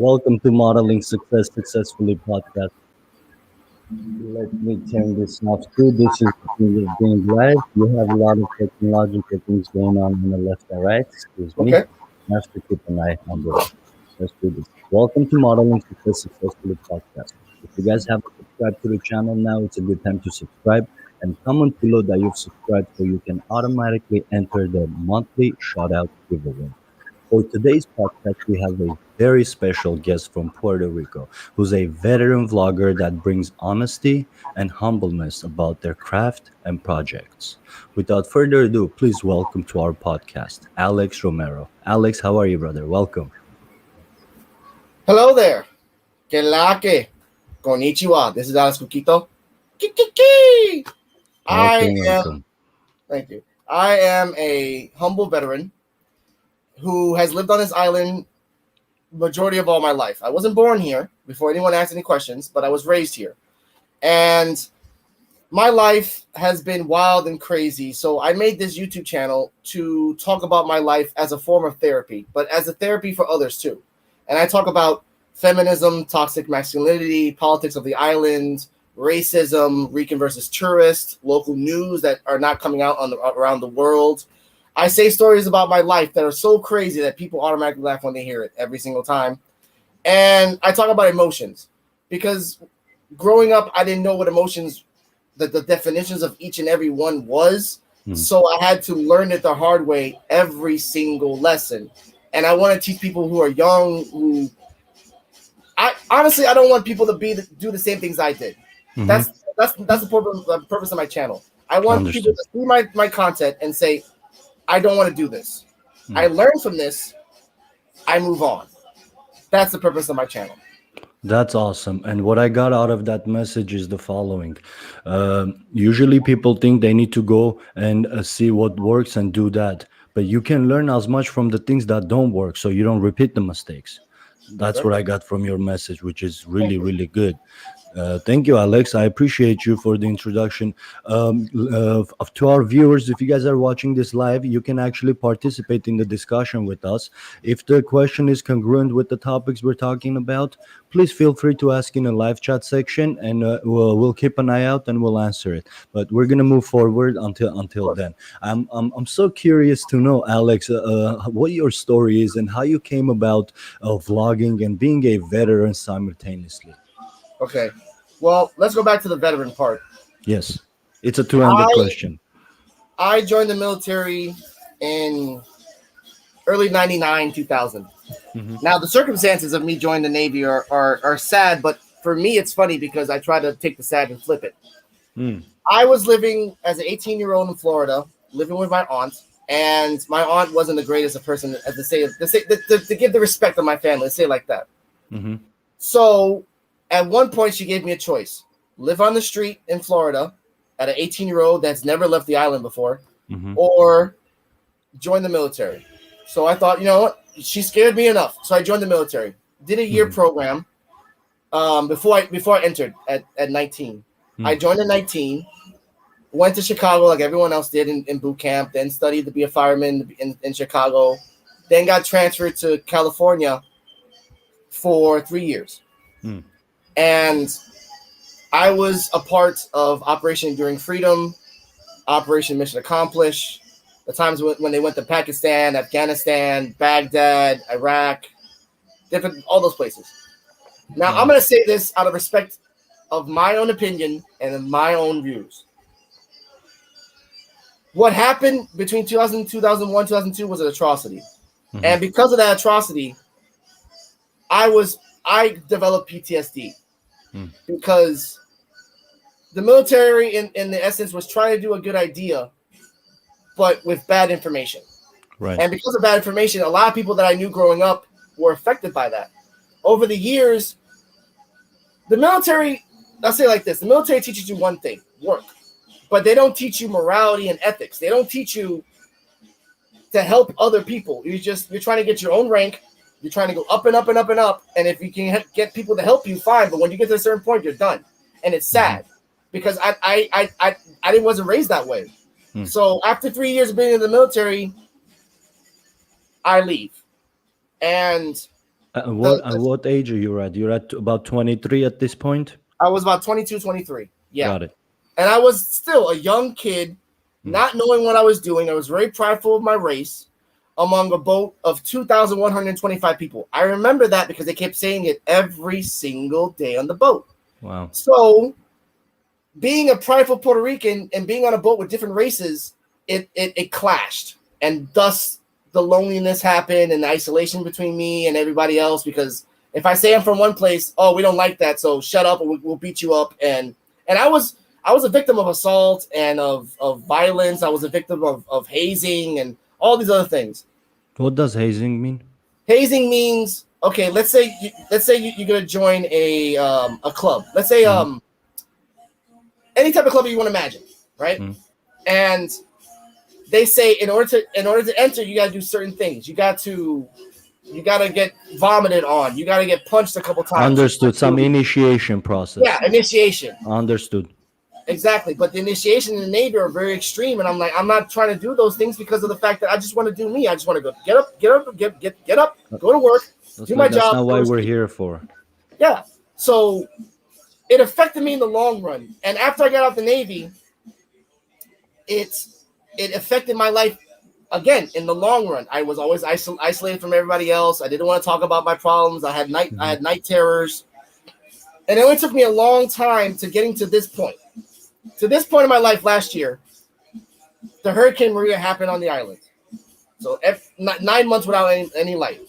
Welcome to Modeling Success Successfully podcast. Let me turn this off too. This is the thing of being live. You have a lot of technological things going on the left and right. Excuse me. Okay. I have to keep an eye on this. Let's do this. Welcome to Modeling Success Successfully podcast. If you guys haven't subscribed to the channel now, it's a good time to subscribe and comment below that you've subscribed so you can automatically enter the monthly shout out giveaway. For today's podcast, we have a very special guest from Puerto Rico who's a veteran vlogger that brings honesty and humbleness about their craft and projects. Without further ado, please welcome to our podcast, Alex Romero. Alex, how are you, brother? Welcome. Hello there. Que la que. Konnichiwa. This is Alex Kukito. Kikiki. I Welcome, am. welcome. Thank you. I am a humble veteran who has lived on this island majority of all my life. I wasn't born here before anyone asked any questions, but I was raised here. And my life has been wild and crazy. So I made this YouTube channel to talk about my life as a form of therapy, but as a therapy for others too. And I talk about feminism, toxic masculinity, politics of the island, racism, Rican versus tourist, local news that are not coming out around the world. I say stories about my life that are so crazy that people automatically laugh when they hear it every single time. And I talk about emotions because growing up, I didn't know what emotions, the definitions of each and every one was. So I had to learn it the hard way every single lesson. And I want to teach people who are young, who I don't want people to do the same things I did. Mhm. That's the purpose of my channel. I want people Understood. to see my content and say, I don't want to do this. I Mm. learn from this. I move on. That's the purpose of my channel. That's awesome. And what I got out of that message is the following. Usually people think they need to go and see what works and do that. But you can learn as much from the things that don't work so you don't repeat the mistakes. That's what I got from your message, which is really, Thank you. really good. Thank you, Alex. I appreciate you for the introduction. To our viewers, if you guys are watching this live, you can actually participate in the discussion with us. If the question is congruent with the topics we're talking about, please feel free to ask in a live chat section, and we'll keep an eye out and we'll answer it. But we're gonna move forward until then. I'm so curious to know, Alex, what your story is and how you came about vlogging and being a veteran simultaneously. Okay. Well, let's go back to the veteran part. Yes, it's a two-ended I question. I joined the military in early 99, 2000. Hmm. Now, the circumstances of me joining the Navy are sad, but for me, it's funny because I try to take the sad and flip it. Mm. I was living as an 18-year-old in Florida, living with my aunt, and my aunt wasn't the greatest of person to give the respect of my family, let's say it like that. Hmm. So at one point, she gave me a choice: live on the street in Florida at an 18-year-old that's never left the island before, Hmm. or join the military. So I thought, you know what? She scared me enough. So I joined the military. Did a year Hmm. program before I entered at 19. I joined at 19, went to Chicago like everyone else did in boot camp, then studied to be a fireman in Chicago, then got transferred to California for 3 years. Mm. And I was a part of Operation Enduring Freedom, Operation Mission Accomplished, the times when they went to Pakistan, Afghanistan, Baghdad, Iraq, all those places. Now, I'm going to say this out of respect of my own opinion and my own views. What happened between 2000, 2001, 2002 was an atrocity. Mhm. And because of that atrocity, I developed PTSD Mm. because the military in the essence was trying to do a good idea, but with bad information. Right. And because of bad information, a lot of people that I knew growing up were affected by that. Over the years, the military, I'll say it like this: the military teaches you one thing, work, but they don't teach you morality and ethics. They don't teach you to help other people. You're trying to get your own rank. You're trying to go up and up and up and up. And if you can get people to help you, fine. But when you get to a certain point, you're done. And it's sad because I wasn't raised that way. Mm. So after 3 years of being in the military, I leave. And What age are you at? You're at about 23 at this point. I was about 22, 23. Yeah. Got it. And I was still a young kid, Mm. not knowing what I was doing. I was very prideful of my race among a boat of 2,125 people. I remember that because they kept saying it every single day on the boat. Wow. So being a prideful Puerto Rican and being on a boat with different races, it clashed. And thus the loneliness happened and the isolation between me and everybody else, because if I say I'm from one place, oh, we don't like that, so shut up or we'll beat you up. And I was a victim of assault and of violence. I was a victim of hazing and all these other things. What does hazing mean? Hazing means, okay, let's say you're gonna join a club. Let's say any type of club you want to imagine, right? And they say in order to enter, you gotta do certain things. You gotta get vomited on. You gotta get punched a couple times. Understood. Some initiation process. Yeah, initiation. Understood. Exactly. But the initiation in the Navy are very extreme, and I'm like, I'm not trying to do those things because of the fact that I just want to do me. I just want to go get up, go to work, do my job. That's not why we're here for. Yeah. So it affected me in the long run, and after I got out the Navy, it affected my life again in the long run. I was always isolated from everybody else. I didn't want to talk about my problems. I had night terrors, and it only took me a long time to getting to this point. To this point in my life last year, the Hurricane Maria happened on the island. So 9 months without any light.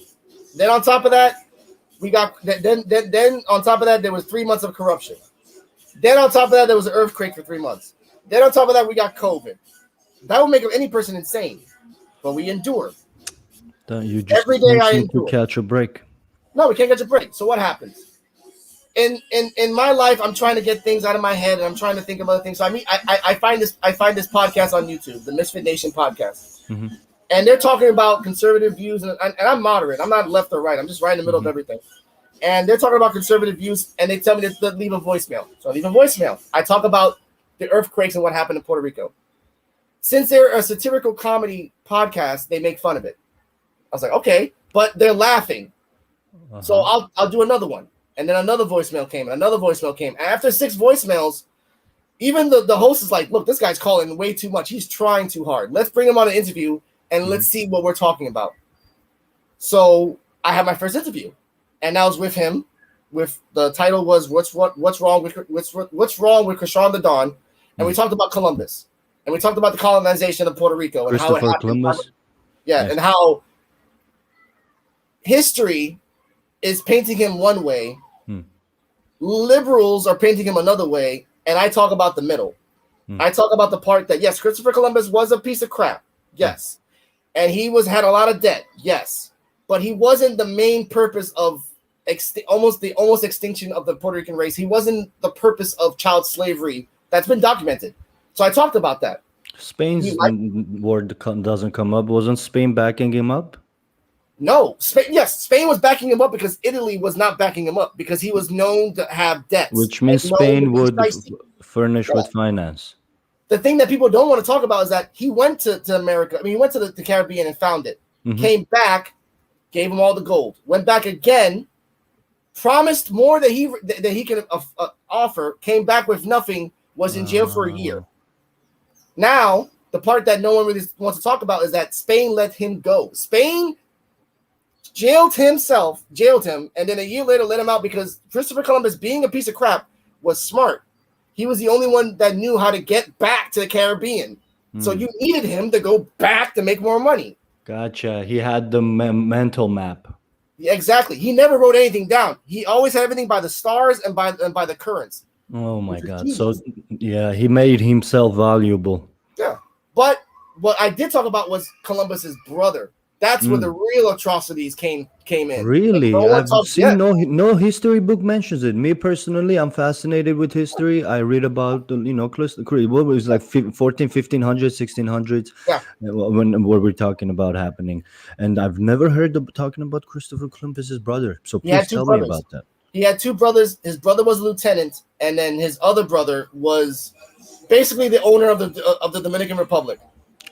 Then on top of that, we got then on top of that there was 3 months of corruption. Then on top of that there was an earthquake for 3 months. Then on top of that we got COVID. That would make any person insane, but we endure. You just every day I endure. To catch a break. No, we can't catch a break. So what happens? In my life, I'm trying to get things out of my head, and I'm trying to think of other things. So I find this podcast on YouTube, the Misfit Nation podcast, and they're talking about conservative views, and I'm moderate. I'm not left or right. I'm just right in the middle of everything. And they're talking about conservative views, and they tell me to leave a voicemail. So I leave a voicemail. I talk about the earthquakes and what happened in Puerto Rico. Since they're a satirical comedy podcast, they make fun of it. I was like, okay, but they're laughing. So I'll do another one. And then another voicemail came, and another voicemail came. And after 6 voicemails, even the host is like, look, this guy's calling way too much. He's trying too hard. Let's bring him on an interview, and let's see what we're talking about. So I had my first interview, and I was with him. With the title was what's wrong with Krishan the Don, and we talked about Columbus, and we talked about the colonization of Puerto Rico and how it happened. Columbus. Yeah, and how history is painting him one way, liberals are painting him another way, and I talk about the middle. I talk about the part that, yes, Christopher Columbus was a piece of crap, yes, and he had a lot of debt, yes, but he wasn't the main purpose of almost extinction of the Puerto Rican race. He wasn't the purpose of child slavery that's been documented. So I talked about that. Spain's word doesn't come up. Wasn't Spain backing him up? No, Spain was backing him up because Italy was not backing him up because he was known to have debts. Which means Spain would furnish with finance. The thing that people don't want to talk about is that he went to America. I mean, he went to the Caribbean and found it. Came back, gave him all the gold. Went back again, promised more that he could offer. Came back with nothing. Was in jail for a year. Now, the part that no one really wants to talk about is that Spain let him go. Spain jailed him, and then a year later let him out because Christopher Columbus, being a piece of crap, was smart. He was the only one that knew how to get back to the Caribbean. So you needed him to go back to make more money. Gotcha. He had the mental map. Yeah, exactly. He never wrote anything down. He always had everything by the stars and by the currents. Oh my God. So yeah, he made himself valuable. Yeah. But what I did talk about was Columbus's brother. That's where the real atrocities came in. Really? I've seen no history book mentions it. Me personally, I'm fascinated with history. I read about, what was like 1500s, 1600s. Yeah. When what we're talking about happening. And I've never heard of talking about Christopher Columbus's brother. So please tell me about that. He had 2 brothers. His brother was a lieutenant, and then his other brother was basically the owner of the Dominican Republic.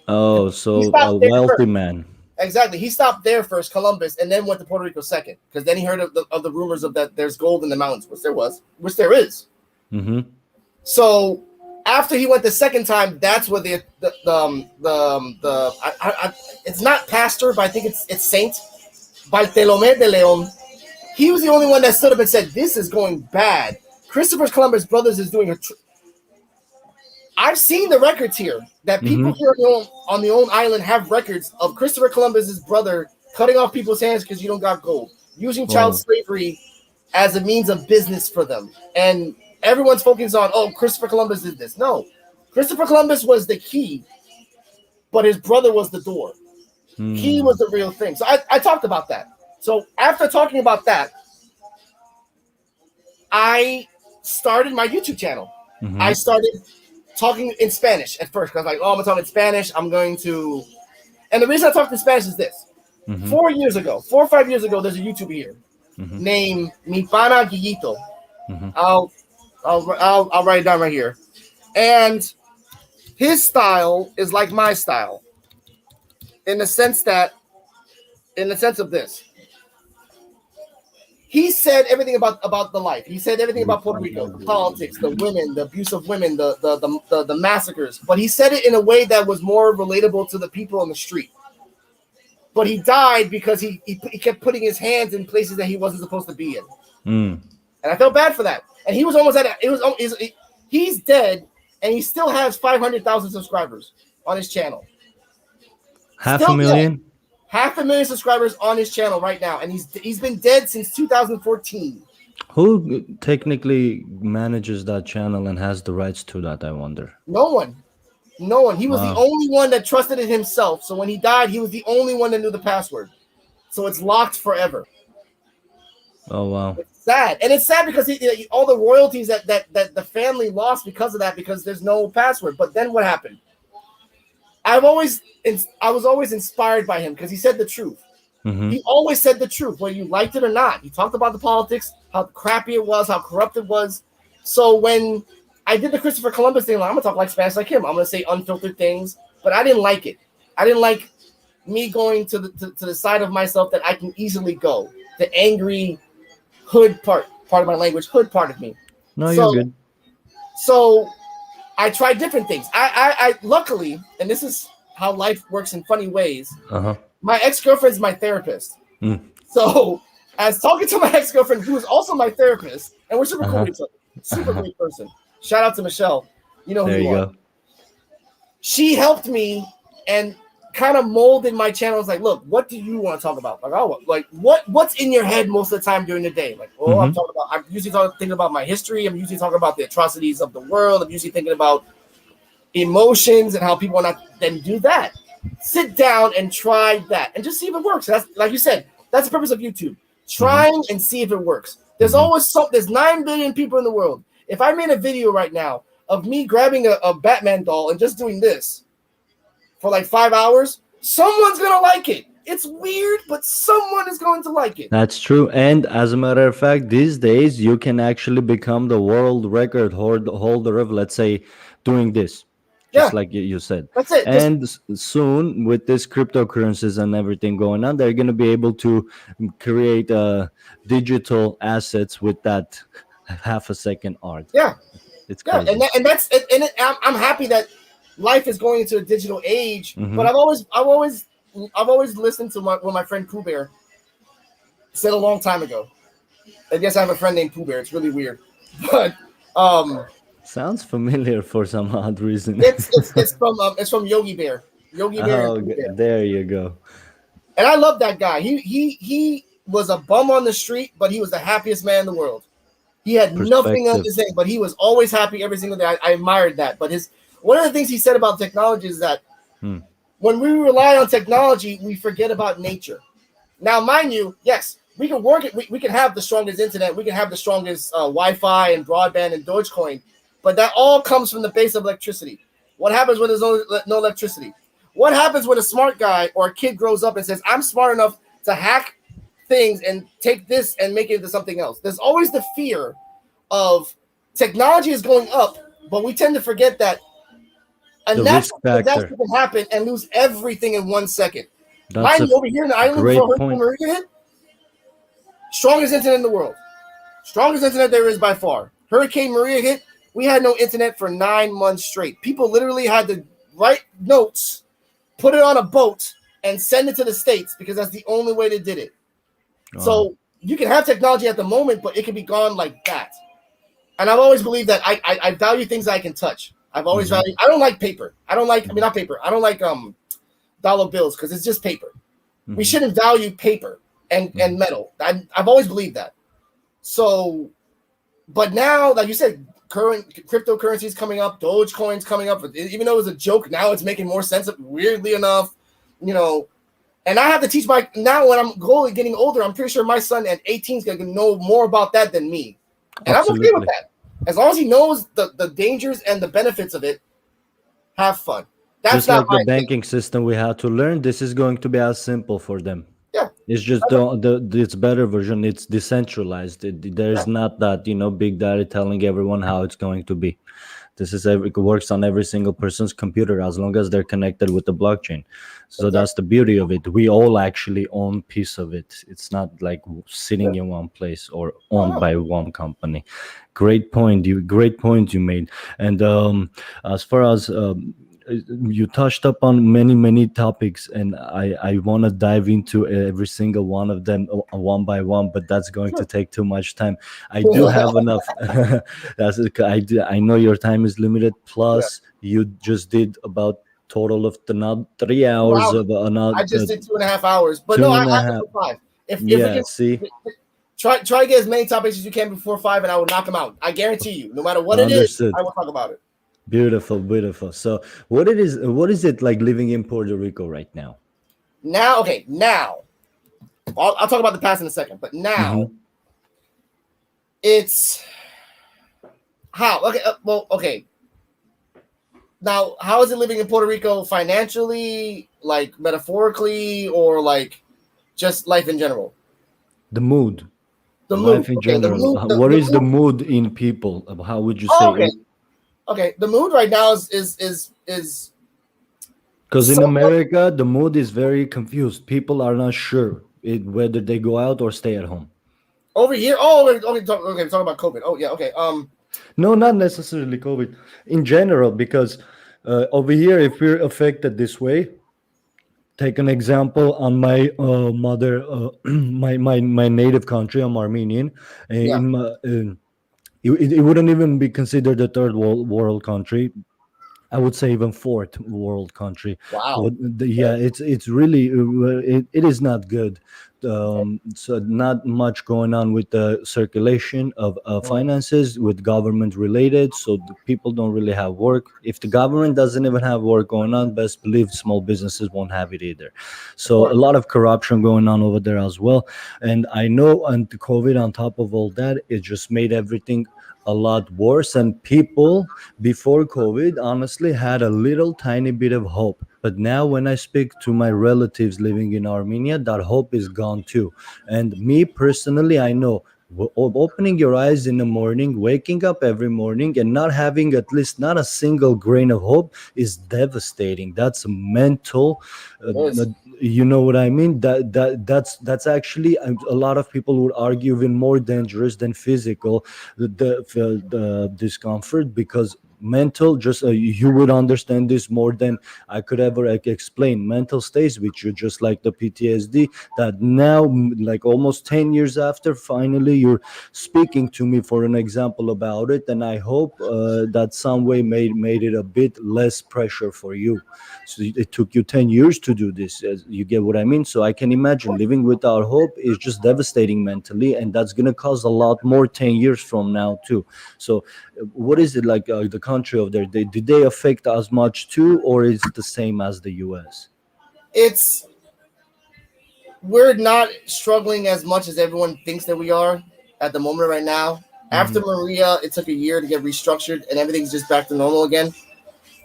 Oh, so a wealthy man. Exactly. He stopped there first, Columbus, and then went to Puerto Rico second, because then he heard of the rumors of that there's gold in the mountains, which there is. Mm-hmm. So after he went the second time, that's where it's not pastor, but I think it's Saint Bartolomé de Leon. He was the only one that stood up and said, "This is going bad. Christopher Columbus Brothers is doing I've seen the records here that people here on the own island have records of Christopher Columbus's brother cutting off people's hands because you don't got gold, using child slavery as a means of business for them. And everyone's focused on, oh, Christopher Columbus did this. No, Christopher Columbus was the key, but his brother was the door. He was the real thing. So I talked about that. So after talking about that, I started my YouTube channel. I started talking in Spanish at first. I was like, oh, I'm going to talk in Spanish. I'm going to... And the reason I talked in Spanish is this. 4 or 5 years ago, there's a YouTuber here named Mi Pana Guillito. I'll write it down right here. And his style is like my style in the sense of this. He said everything about the life. He said everything about Puerto Rico, the politics, the women, the abuse of women, the massacres. But he said it in a way that was more relatable to the people on the street. But he died because he kept putting his hands in places that he wasn't supposed to be in. And I felt bad for that. And he was almost at it. He's dead, and he still has 500,000 subscribers on his channel. Half a million? Dead. 500,000 subscribers on his channel right now, and he's been dead since 2014. Who technically manages that channel and has the rights to that, I wonder? No one. He was the only one that trusted it himself. So when he died, he was the only one that knew the password. So it's locked forever. Oh, wow. It's sad. And it's sad because all the royalties that the family lost because of that, because there's no password. But then what happened? I was always inspired by him because he said the truth. He always said the truth, whether you liked it or not. He talked about the politics, how crappy it was, how corrupt it was. So when I did the Christopher Columbus thing, I'm going to talk like Spanish like him. I'm going to say unfiltered things, but I didn't like it. I didn't like me going to the side of myself that I can easily go. The angry hood part of my language, hood part of me. No, you're good. So I tried different things. I luckily, and this is how life works in funny ways. My ex-girlfriend's my therapist. So as talking to my ex-girlfriend, who is also my therapist, and we're super cool with each other. Super great person. Shout out to Michelle. You know who you are. She helped me and kind of molded my channel. It's like, look, what do you want to talk about? Like, what's in your head most of the time during the day? Like, I'm usually thinking about my history. I'm usually talking about the atrocities of the world. I'm usually thinking about emotions and how people want to then do that. Sit down and try that and just see if it works. That's, like you said, that's the purpose of YouTube. Trying and see if it works. There's always there's 9 billion people in the world. If I made a video right now of me grabbing a Batman doll and just doing this for like 5 hours, someone's going to like it. It's weird, but someone is going to like it. That's true. And as a matter of fact, these days, you can actually become the world record holder of, let's say, doing this. Just like you said. That's it. And soon, with this cryptocurrencies and everything going on, they're going to be able to create digital assets with that half a second art. Yeah. It's crazy. I'm happy that life is going into a digital age, but I've always listened to what my friend Pooh Bear said a long time ago. I guess I have a friend named Pooh Bear. It's really weird, but sounds familiar for some odd reason. it's from Yogi Bear. Yogi Bear. Oh, there you go. And I love that guy. He was a bum on the street, but he was the happiest man in the world. He had nothing else to say, but he was always happy every single day. I admired that. But one of the things he said about technology is that when we rely on technology, we forget about nature. Now, mind you, yes, we can work it. We can have the strongest internet. We can have the strongest Wi-Fi and broadband and Dogecoin. But that all comes from the base of electricity. What happens when there's no electricity? What happens when a smart guy or a kid grows up and says, I'm smart enough to hack things and take this and make it into something else? There's always the fear of technology is going up, but we tend to forget that a natural disaster can happen and lose everything in 1 second. That's Mind a you, over here in the island before great Hurricane point. Maria hit, strongest internet in the world. Strongest internet there is by far. Hurricane Maria hit, we had no internet for 9 months straight. People literally had to write notes, put it on a boat, and send it to the States because that's the only way they did it. Wow. So you can have technology at the moment, but it can be gone like that. And I've always believed that I value things I can touch. I've always Hmm. valued. I don't like paper. I don't like. I mean, not paper. I don't like dollar bills because it's just paper. We Hmm. shouldn't value paper and Hmm. metal. I've always believed that. So, but now, like you said, current cryptocurrencies coming up, Dogecoin's coming up. Even though it was a joke, now it's making more sense. Weirdly enough, you know. And I have to teach my now when I'm getting older. I'm pretty sure my son at 18 is gonna know more about that than me, and I'm okay with Absolutely. that. As long as he knows the dangers and the benefits of it, have fun. That's Just not like the my thing. banking system we had to learn, this is going to be as simple for them. Yeah, It's just it's better version. It's decentralized. yeah, There's not that big daddy telling everyone how it's going to be. This is it works on every single person's computer as long as they're connected with the blockchain. So that's exactly. the beauty of it. We all actually own piece of it. It's not like Yeah. sitting in one place or Oh owned no. by one company. Great point you made. And as far as you touched up on many topics, and I want to dive into every single one of them one by one, but that's going to Sure. take too much time. I do have enough. I know your time is limited, Yeah. plus you just did about total of the not 3 hours 2 hours. of another I just did 2.5 hours, but no, two I and a can half. do 5. If we Yeah, can see, try to get as many topics as you can before 5, and I will knock them out. I guarantee you. No matter what it is, I understood. will talk about it. Beautiful. So what is it like living in Puerto Rico right now? Now, okay, now I'll talk about the past in a second, but now Hmm. it's how okay. Well, okay. Now, how is it living in Puerto Rico financially, like metaphorically, or like just life in general? The mood, The mood, life in okay. The general. mood, What the is the mood. mood in people? How would you Oh, say okay, it? okay. The mood right now is Because in somewhat America, the mood is very confused. People are not sure whether they go out or stay at home. over here. Oh, okay. Talk about COVID. Oh, yeah. Okay. No, not necessarily COVID. In general, because over here, if we're affected this way, take an example on my mother, my native country. I'm Armenian. Yeah. In my, it wouldn't even be considered a third world country. I would say even fourth world country. Wow. Yeah, Okay. it's really it is not good. Okay. So not much going on with the circulation of finances with government related. So the people don't really have work. If the government doesn't even have work going on, best believe small businesses won't have it either. Of So a course. lot of corruption going on over there as well. And I know, and the COVID on top of all that, it just made everything a lot worse. And people before COVID, honestly, had a little tiny bit of hope. But now, when I speak to my relatives living in Armenia, that hope is gone too. And me personally, I know opening your eyes in the morning, waking up every morning, and not having at least not a single grain of hope is devastating. That's mental. It Uh, is. you know what I mean? That's actually a lot of people would argue even more dangerous than physical the discomfort, because mental just you would understand this more than I could ever explain. Mental stays with you just like the PTSD, that now like almost 10 years after, finally you're speaking to me for an example about it, and I hope that some way made it a bit less pressure for you. So it took you 10 years to do this, you get what I mean? So I can imagine living without hope is just devastating mentally, and that's going to cause a lot more 10 years from now too. So what is it like the country of there, did they affect as much too, or is it the same as the US? It's we're not struggling as much as everyone thinks that we are at the moment right now. After Hmm. Maria, it took a year to get restructured, and everything's just back to normal again.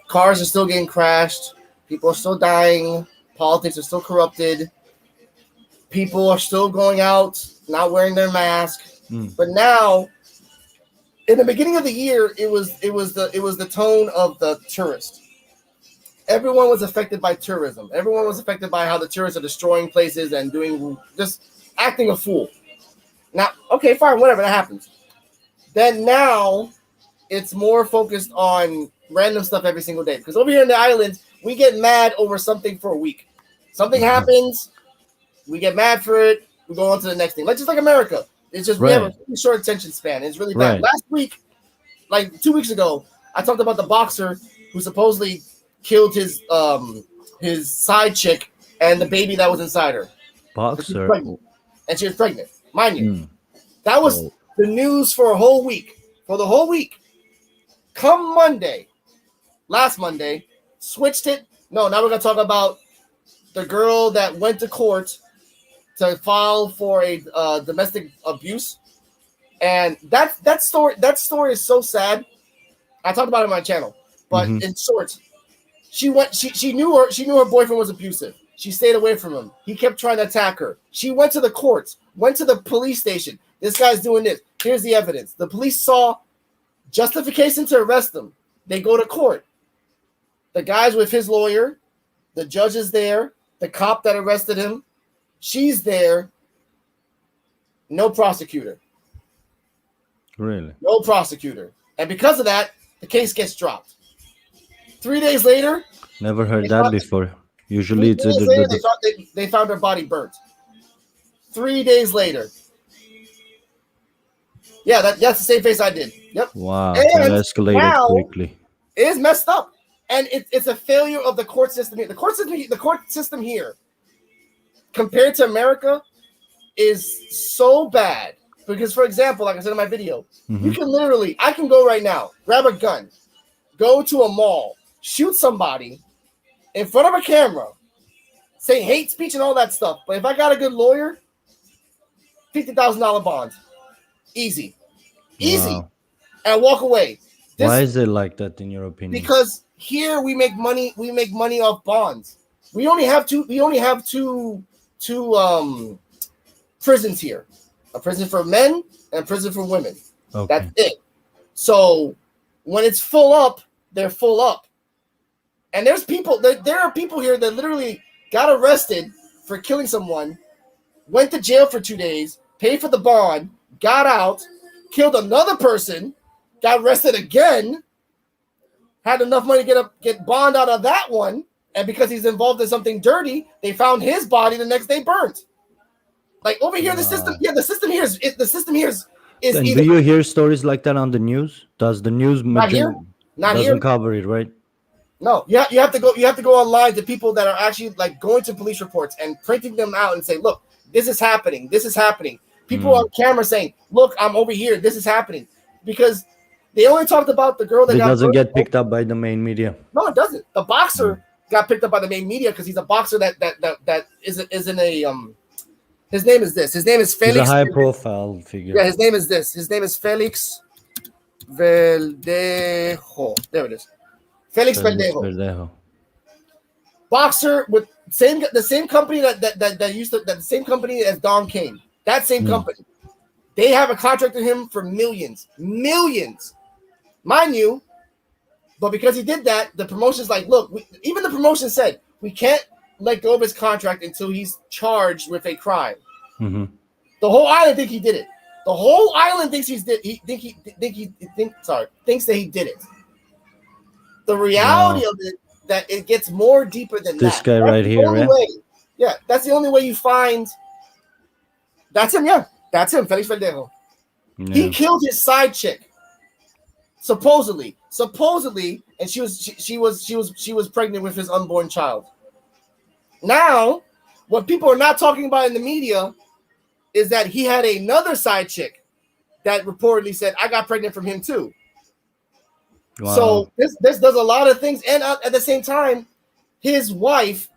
Cars are still getting crashed. People are still dying. Politics are still corrupted. People are still going out, not wearing their mask. Mm. But now, in the beginning of the year, it was the tone of the tourist. everyone was affected by tourism. Everyone was affected by how the tourists are destroying places and doing just acting a fool. Now, okay, fine, whatever, that happens. Then now it's more focused on random stuff every single day. Because over here in the islands, we get mad over something for a week. Something happens, we get mad for it, we go on to the next thing. Like just like America. It's just we have a really short attention span. It's really bad. Last week, like 2 weeks ago, I talked about the boxer who supposedly killed his side chick and the baby that was inside her. Boxer. And she was pregnant. Mind you. That was the news for a whole week. For the whole week. Come Monday, last Monday, switched it. No, now we're going to talk about the girl that went to court to file for a domestic abuse. And that story is so sad. I talked about it on my channel. But in short, she knew her boyfriend was abusive. She stayed away from him. He kept trying to attack her. She went to the courts, went to the police station. This guy's doing this. Here's the evidence. The police saw justification to arrest him. They go to court. The guy's with his lawyer. The judge is there. The cop that arrested him. She's there. No prosecutor. Really? No prosecutor. And because of that, the case gets dropped. 3 days later. Never heard that before. Usually it's they found her body burnt. 3 days later. Yeah, that's the same face I did. Yep. Wow. That escalated quickly. It is messed up. And it's a failure of the court system here. The court system here, compared to America, is so bad. Because, for example, like I said in my video, you can I can go right now, grab a gun, go to a mall, shoot somebody in front of a camera, say hate speech and all that stuff. But if I got a good lawyer, $50,000 bond. Easy. Wow. And walk away. Why is it like that in your opinion? Because here we make money off bonds. We only have two prisons here. A prison for men and a prison for women. Okay. That's it. So when it's full up, they're full up. And there are people here that literally got arrested for killing someone, went to jail for 2 days, paid for the bond, got out, killed another person, got arrested again, had enough money to get bond out of that one, and because he's involved in something dirty, they found his body the next day burnt. Like over here, the system here is. And do you hear stories like that on the news? Does the news doesn't cover it, right? No, you have to go online to people that are actually like going to police reports and printing them out and say, look, this is happening. This is happening. People on camera saying, look, I'm over here. This is happening. Because they only talked about the girl that doesn't get picked up by the main media. No, it doesn't. The boxer got picked up by the main media because he's a boxer that isn't a his name is this. His name is Felix. He's a high-profile figure. Yeah, his name is this. His name is Felix Verdejo. There it is. Felix Verdejo. Boxer with the same company the same company as Don King. That same company. They have a contract with him for millions, mind you. But because he did that, the promotion's like, look, even the promotion said we can't let go of his contract until he's charged with a crime. The whole island think he did it. The whole island thinks thinks that he did it. The reality of it that it gets more deeper than this guy right here, right? That's the only way you find. That's him. Yeah, that's him. Felix Verdejo. Yeah. He killed his side chick. Supposedly, and she was pregnant with his unborn child. Now, what people are not talking about in the media is that he had another side chick that reportedly said, I got pregnant from him too. Wow. So this does a lot of things. And at the same time, his wife,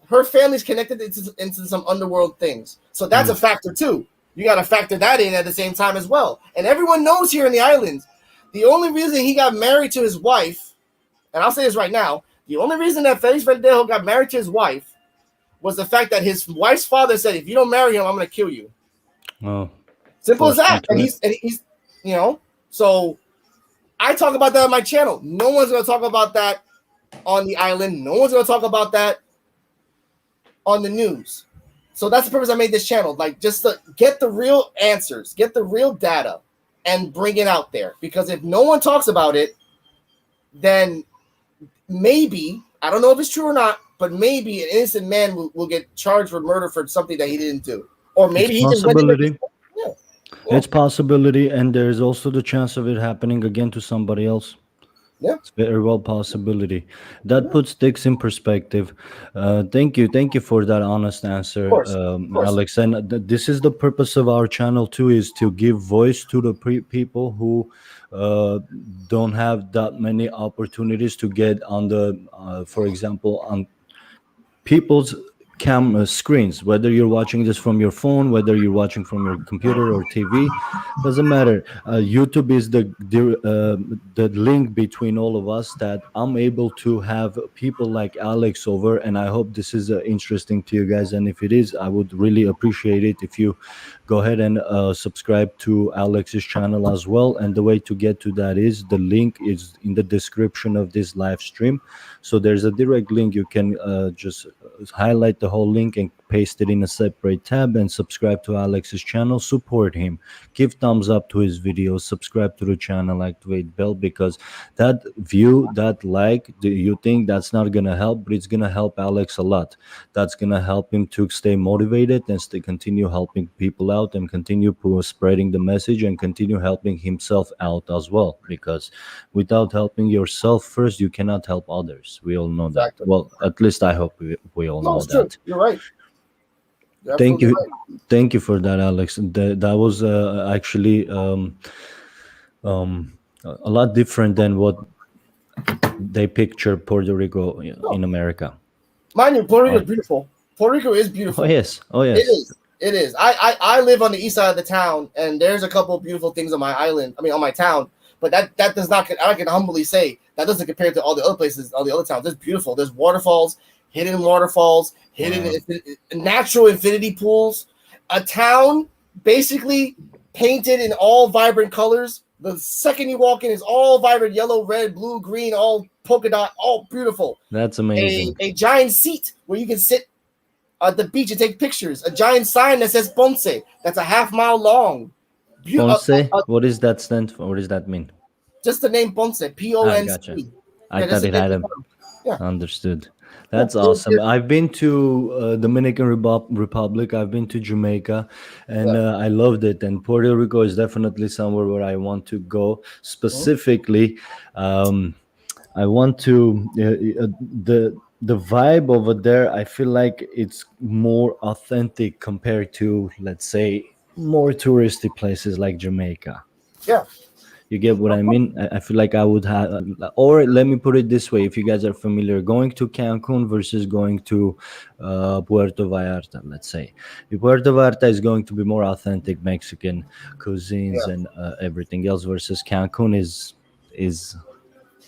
her family's connected into some underworld things. So that's a factor too. You got to factor that in at the same time as well. And everyone knows here in the islands, the only reason he got married to his wife, and I'll say this right now, the only reason that Felix Verdejo got married to his wife was the fact that his wife's father said, if you don't marry him, I'm going to kill you. Oh, simple as that. And he's so I talk about that on my channel. No one's going to talk about that on the island. No one's going to talk about that on the news. So that's the purpose I made this channel. Like, just to get the real answers, get the real data, and bring it out there. Because if no one talks about it, then maybe, I don't know if it's true or not, but maybe an innocent man will get charged for murder for something that he didn't do. Or maybe It's he just went in there. possibility. Yeah. It's possibility, and there's also the chance of it happening again to somebody else. Yeah. It's very well possibility. That puts things in perspective. Thank you for that honest answer, Of course. Alex. And this is the purpose of our channel too, is to give voice to the people who don't have that many opportunities to get on the, for example, on people's camera screens, whether you're watching this from your phone, whether you're watching from your computer or TV, doesn't matter. YouTube is the link between all of us, that I'm able to have people like Alex over, and I hope this is interesting to you guys. And if it is, I would really appreciate it if you go ahead and subscribe to Alex's channel as well. And the way to get to that is, the link is in the description of this live stream. So there's a direct link. You can just highlight the whole link and paste it in a separate tab and subscribe to Alex's channel. Support him, give thumbs up to his videos, subscribe to the channel, activate bell, because that view, that like, you think that's not gonna help, but it's gonna help Alex a lot. That's gonna help him to stay motivated and stay, continue helping people out, and continue spreading the message, and continue helping himself out as well, because without helping yourself first, you cannot help others. We all know Exactly. that. Well, at least I hope we all No, know it's true. that. You're right. You're Thank absolutely you. right. Thank you for that, Alex. That was actually a lot different than what they picture Puerto Rico in No. America. Mind you, Puerto Rico Oh, is beautiful. Puerto Rico is oh beautiful. yes. Oh It yes. is. It is. I live on the east side of the town, and there's a couple of beautiful things on my island. I mean, on my town. But that does not. I can humbly say that doesn't compare to all the other places, all the other towns. It's beautiful. There's waterfalls, hidden waterfalls, hidden Wow. natural infinity pools. A town basically painted in all vibrant colors. The second you walk in, is all vibrant yellow, red, blue, green, all polka dot, all beautiful. That's amazing. A giant seat where you can sit at the beach and take pictures. A giant sign that says Ponce, that's a half-mile long. Ponce. What is that stand for? What does that mean? Just the name Ponce, Ah, gotcha. Ponce. I Yeah, just thought the it name had of a the town. Yeah, understood. yeah. That's awesome. I've been to Dominican Republic. I've been to Jamaica, and Yeah. I loved it. And Puerto Rico is definitely somewhere where I want to go. Specifically, um, I want to the vibe over there. I feel like it's more authentic compared to, let's say, more touristy places like Jamaica. Yeah. You get what I mean? I feel like I would have, or let me put it this way: if you guys are familiar, going to Cancun versus going to Puerto Vallarta, let's say, Puerto Vallarta is going to be more authentic Mexican cuisines Yeah. and everything else, versus Cancun is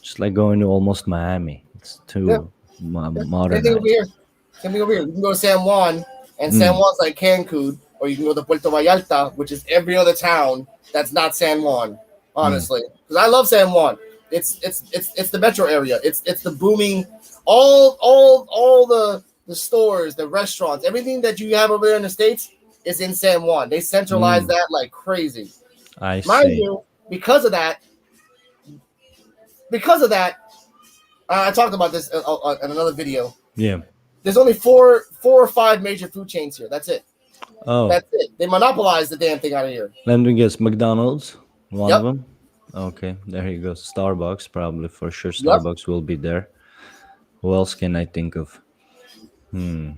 just like going to almost Miami. It's Yeah. too Same thing over modernized. here. Same thing over here. You can go to San Juan, and San Mm, Juan's like Cancun, or you can go to Puerto Vallarta, which is every other town that's not San Juan. mm, Honestly, because I love San Juan. It's the metro area. It's the booming, all the stores, the restaurants, everything that you have over there in the States is in San Juan. They centralize mm. that like crazy. I Mind see. you, because of that, I talked about this in another video. Yeah. There's only four or five major food chains here. That's it. Oh, That's it. They monopolize the damn thing out of here. let me guess. McDonald's, one of Yep. them. Okay, there you go. Starbucks, probably for sure. Yep. Starbucks will be there. Who else can I think of? Hmm.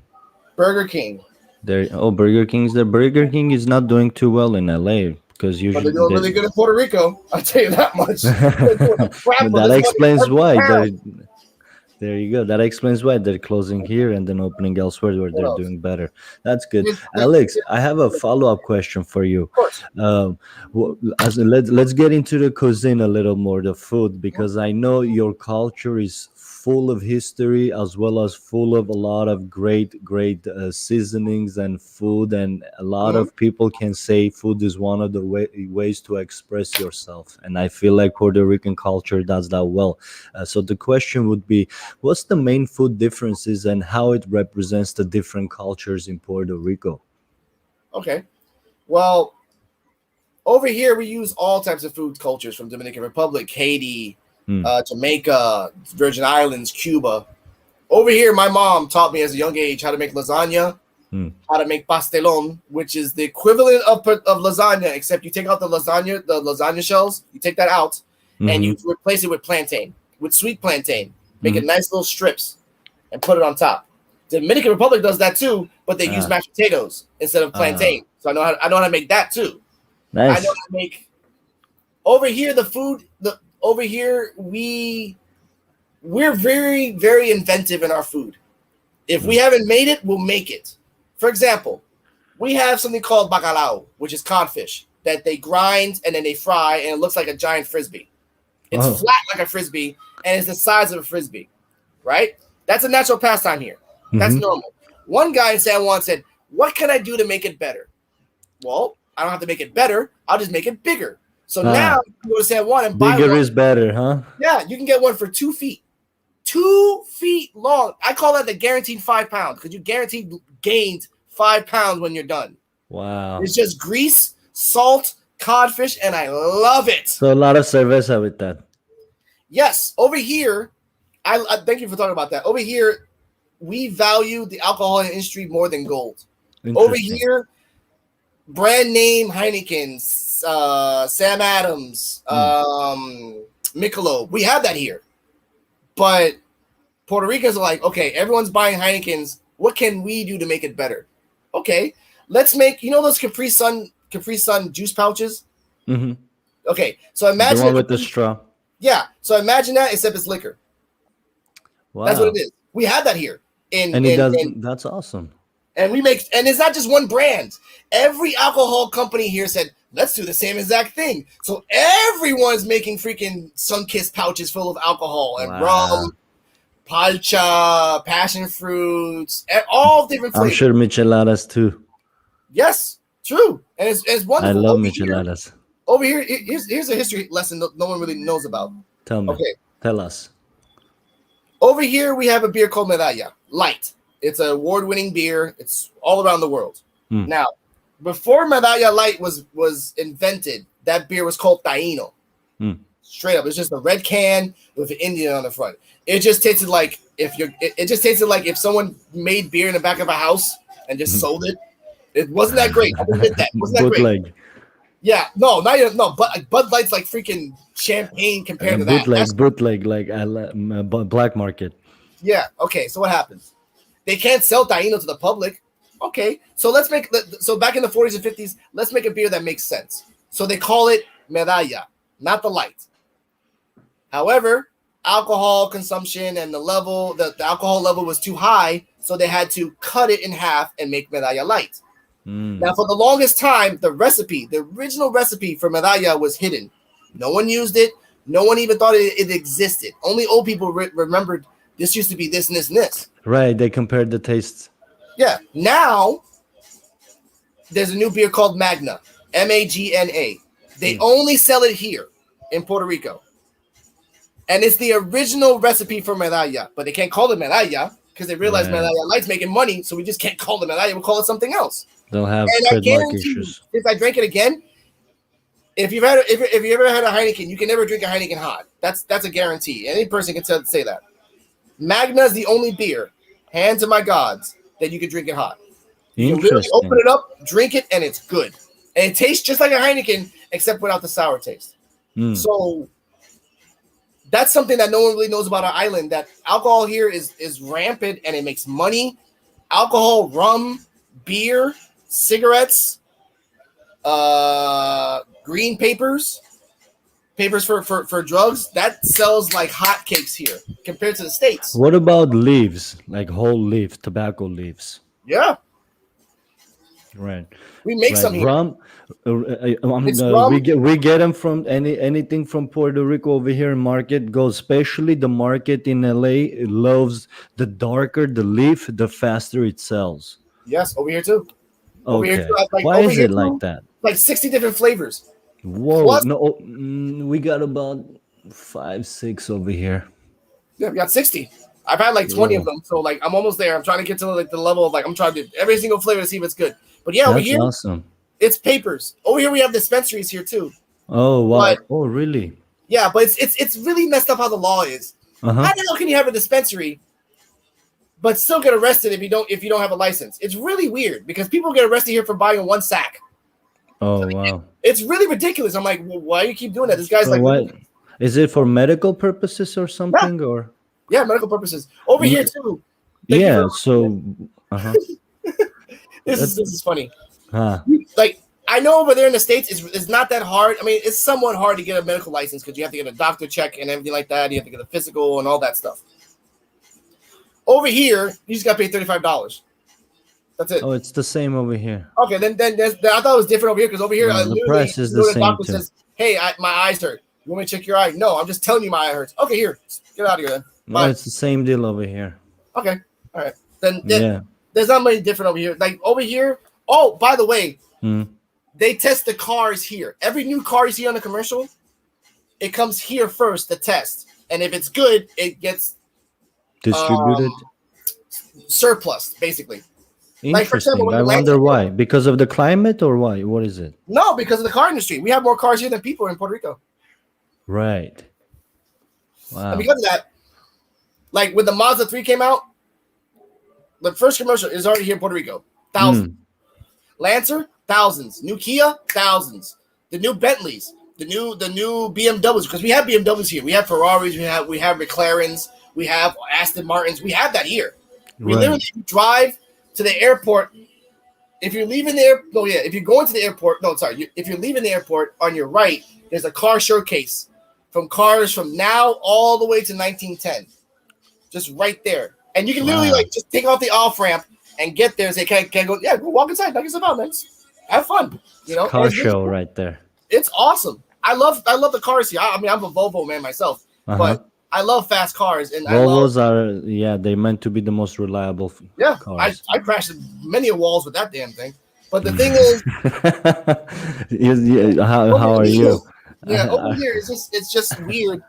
Burger King. There. Oh, Burger King's there. Burger King is not doing too well in LA because But they're usually doing they. really good in Puerto Rico. I'll tell you that much. They're doing a crap But load. that There's money in explains every why town. they're. There you go. That explains why they're closing here and then opening elsewhere where What they're else? doing better. That's good. There's- Alex, I have a follow-up question for you. of course. Um, let's get into the cuisine a little more, the food, because I know your culture is full of history as well as full of a lot of great seasonings and food, and a lot Mhm. of people can say food is one of the ways to express yourself, and I feel like Puerto Rican culture does that well. So the question would be, what's the main food differences and how it represents the different cultures in Puerto Rico? Okay. Well, over here we use all types of food cultures from Dominican Republic, Haiti, Hmm. Jamaica, Virgin Islands, Cuba. Over here, my mom taught me as a young age how to make lasagna, Hmm. how to make pastelon, which is the equivalent of lasagna, except you take out the lasagna shells, you take that out, and Mm-hmm. you replace it with plantain, with sweet plantain. Make it Mm-hmm. nice little strips and put it on top. The Dominican Republic does that too, but they use Ah, mashed potatoes instead of ah, plantain. So I know how to make that too. I know nice. how to make over here the food. The over here we're very inventive in our food. If we Hmm. haven't made it, we'll make it. For example, we have something called bacalao, which is codfish that they grind and then they fry, and it looks like a giant frisbee. It's Oh. flat like a frisbee, and it's the size of a frisbee, right? That's a natural pastime here. That's Mm-hmm. normal. One guy in San Juan said, "What can I do to make it better?" Well, I don't have to make it better. I'll just make it bigger. So Ah, now you can go to San Juan and buy bigger one. is better, huh? Yeah, you can get one for 2 feet. 2 feet long. I call that the guaranteed 5 pounds because you guaranteed gained 5 pounds when you're done. Wow. It's just grease, salt, codfish, and I love it. So a lot of cerveza with that. Yes, over here, I thank you for talking about that. Over here, we value the alcohol industry more than gold. Over Interesting. here, brand name Heineken, Sam Adams, Mm. Michelob. We have that here, but Puerto Ricans are like, okay, everyone's buying Heinekens. What can we do to make it better? Okay, let's make those Capri Sun juice pouches. Mm-hmm. Okay, so The imagine one a with the Capri, straw. yeah. So imagine that except it's liquor. That's what it Wow. is. We have that here And it does. That's awesome. and we make, and it's not just one brand. Every alcohol company here said, let's do the same exact thing. So everyone's making freaking sun-kissed pouches full of alcohol and Wow. rum, palcha, passion fruits, and all different I'm flavors. sure micheladas too. Yes, true, and it's I wonderful. love micheladas. Here's a history lesson that no one really knows about. Tell me. Okay, Tell us. over here we have a beer called Medalla Light. It's an award-winning beer. It's all around the world. Mm. Now, before Medalla Light was invented, that beer was called Taino. Mm. Straight up, it's just a red can with an Indian on the front. It just tasted like it just tasted like if someone made beer in the back of a house and just sold it. It wasn't that great. I'll admit that. It wasn't that great. Bootleg. Yeah, no, not even no. But Bud Light's like freaking champagne compared to that. Bootleg, like black market. Yeah. Okay. So what happens? They can't sell Taino to the public. Okay. So let's make so back in the 40s and 50s, let's make a beer that makes sense. So they call it Medalla, not the light. However, alcohol consumption and the alcohol level was too high, so they had to cut it in half and make Medalla Light. Mm. Now, for the longest time, the original recipe for Medalla was hidden. No one used it. No one even thought it existed. Only old people remembered this used to be this and this and this. Right. They compared the tastes. Yeah. Now, there's a new beer called Magna, Magna. They only sell it here in Puerto Rico. And it's the original recipe for Medalla, but they can't call it Medalla because they realize Right. Medalla Light's making money, so we just can't call it Medalla. We'll call it something else. They'll have And I trademark guarantee you, issues. if I drank it again, if you ever had a Heineken, you can never drink a Heineken hot. That's a guarantee. Any person can say that. Magna is the only beer, hand to my gods, that you can drink it hot. You can literally Interesting. open it up, drink it, and it's good. And it tastes just like a Heineken, except without the sour taste. Mm. So that's something that no one really knows about our island. That alcohol here is rampant and it makes money. Alcohol, rum, beer, cigarettes, green papers for drugs, that sells like hotcakes here compared to the States. What about leaves, like whole leaf, tobacco leaves? Yeah. Right. We make Right. some here. Rum. It's We rum. get them from anything from Puerto Rico over here in market goes. Especially the market in LA loves the darker the leaf, the faster it sells. Yes, over here too. Over here too. Okay. Like Why over is here it like too. that? Like 60 different flavors. Whoa. Plus, No. We got about 5, 6 over here. yeah, we got 60. I've had like 20 of Whoa. them. So like I'm almost there. I'm trying to get to like the level of like I'm trying to do every single flavor to see if it's good. But yeah, over That's here, awesome. it's papers. Over here we have dispensaries here too. Oh But wow. Oh really? yeah, but it's really messed up how the law is. Uh How huh. the hell can you have a dispensary but still get arrested if you don't have a license? It's really weird because people get arrested here for buying one sack. Oh wow. It's really ridiculous. I'm like, well, why do you keep doing that? This guy's So like, what? Is it for medical purposes or yeah, something or? yeah, medical purposes. Over here Mm, too. Thank you for yeah. So. Uh huh. this is funny. Huh. Like I know over there in the States it's not that hard. I mean, it's somewhat hard to get a medical license because you have to get a doctor check and everything like that. You have to get a physical and all that stuff. Over here, you just got to pay $35. That's it. Oh, it's the same over here. Okay, then I thought it was different over here because over here, No, the literally, price is you the go to the same doctor too. says, "Hey, my eyes hurt. You want me to check your eye?" No, I'm just telling you my eye hurts. Okay, here, get out of here then. No, Bye. it's the same deal over here. Okay, all right. Then Yeah. there's not many different over here. Like over here. Oh, by the way, Mm. they test the cars here. Every new car you see on the commercial, it comes here first to test, and if it's good, it gets Distributed. surplus basically. Like for example, Interesting. when I it lands wonder in why. Because of the climate or why? What is it? no, because of the car industry. We have more cars here than people in Puerto Rico, Right. and Wow. because of that, like when the Mazda 3 came out, the first commercial is already here in Puerto Rico. Thousands. Mm. Lancer, thousands. New Kia, thousands. The new Bentleys, the new BMWs, because we have BMWs here. We have Ferraris, we have McLarens, we have Aston Martins. We have that here. We Right. literally drive to the airport. If you're leaving the if you're going to the airport, if you're leaving the airport on your right, there's a car showcase from cars from now all the way to 1910, just right there. And you can literally Wow. like just take off the off ramp and get there and say, "Can go? Yeah, go walk inside, knock yourself out, man. Have fun." You know, Car and it's, show right there. it's awesome. I love the cars here. I mean, I'm a Volvo man myself, Uh-huh. but I love fast cars, and I love Volvos are, yeah, they meant to be the most reliable yeah. I cars. I crashed many walls with that damn thing. But the thing is, How are you? yeah, over here it's just weird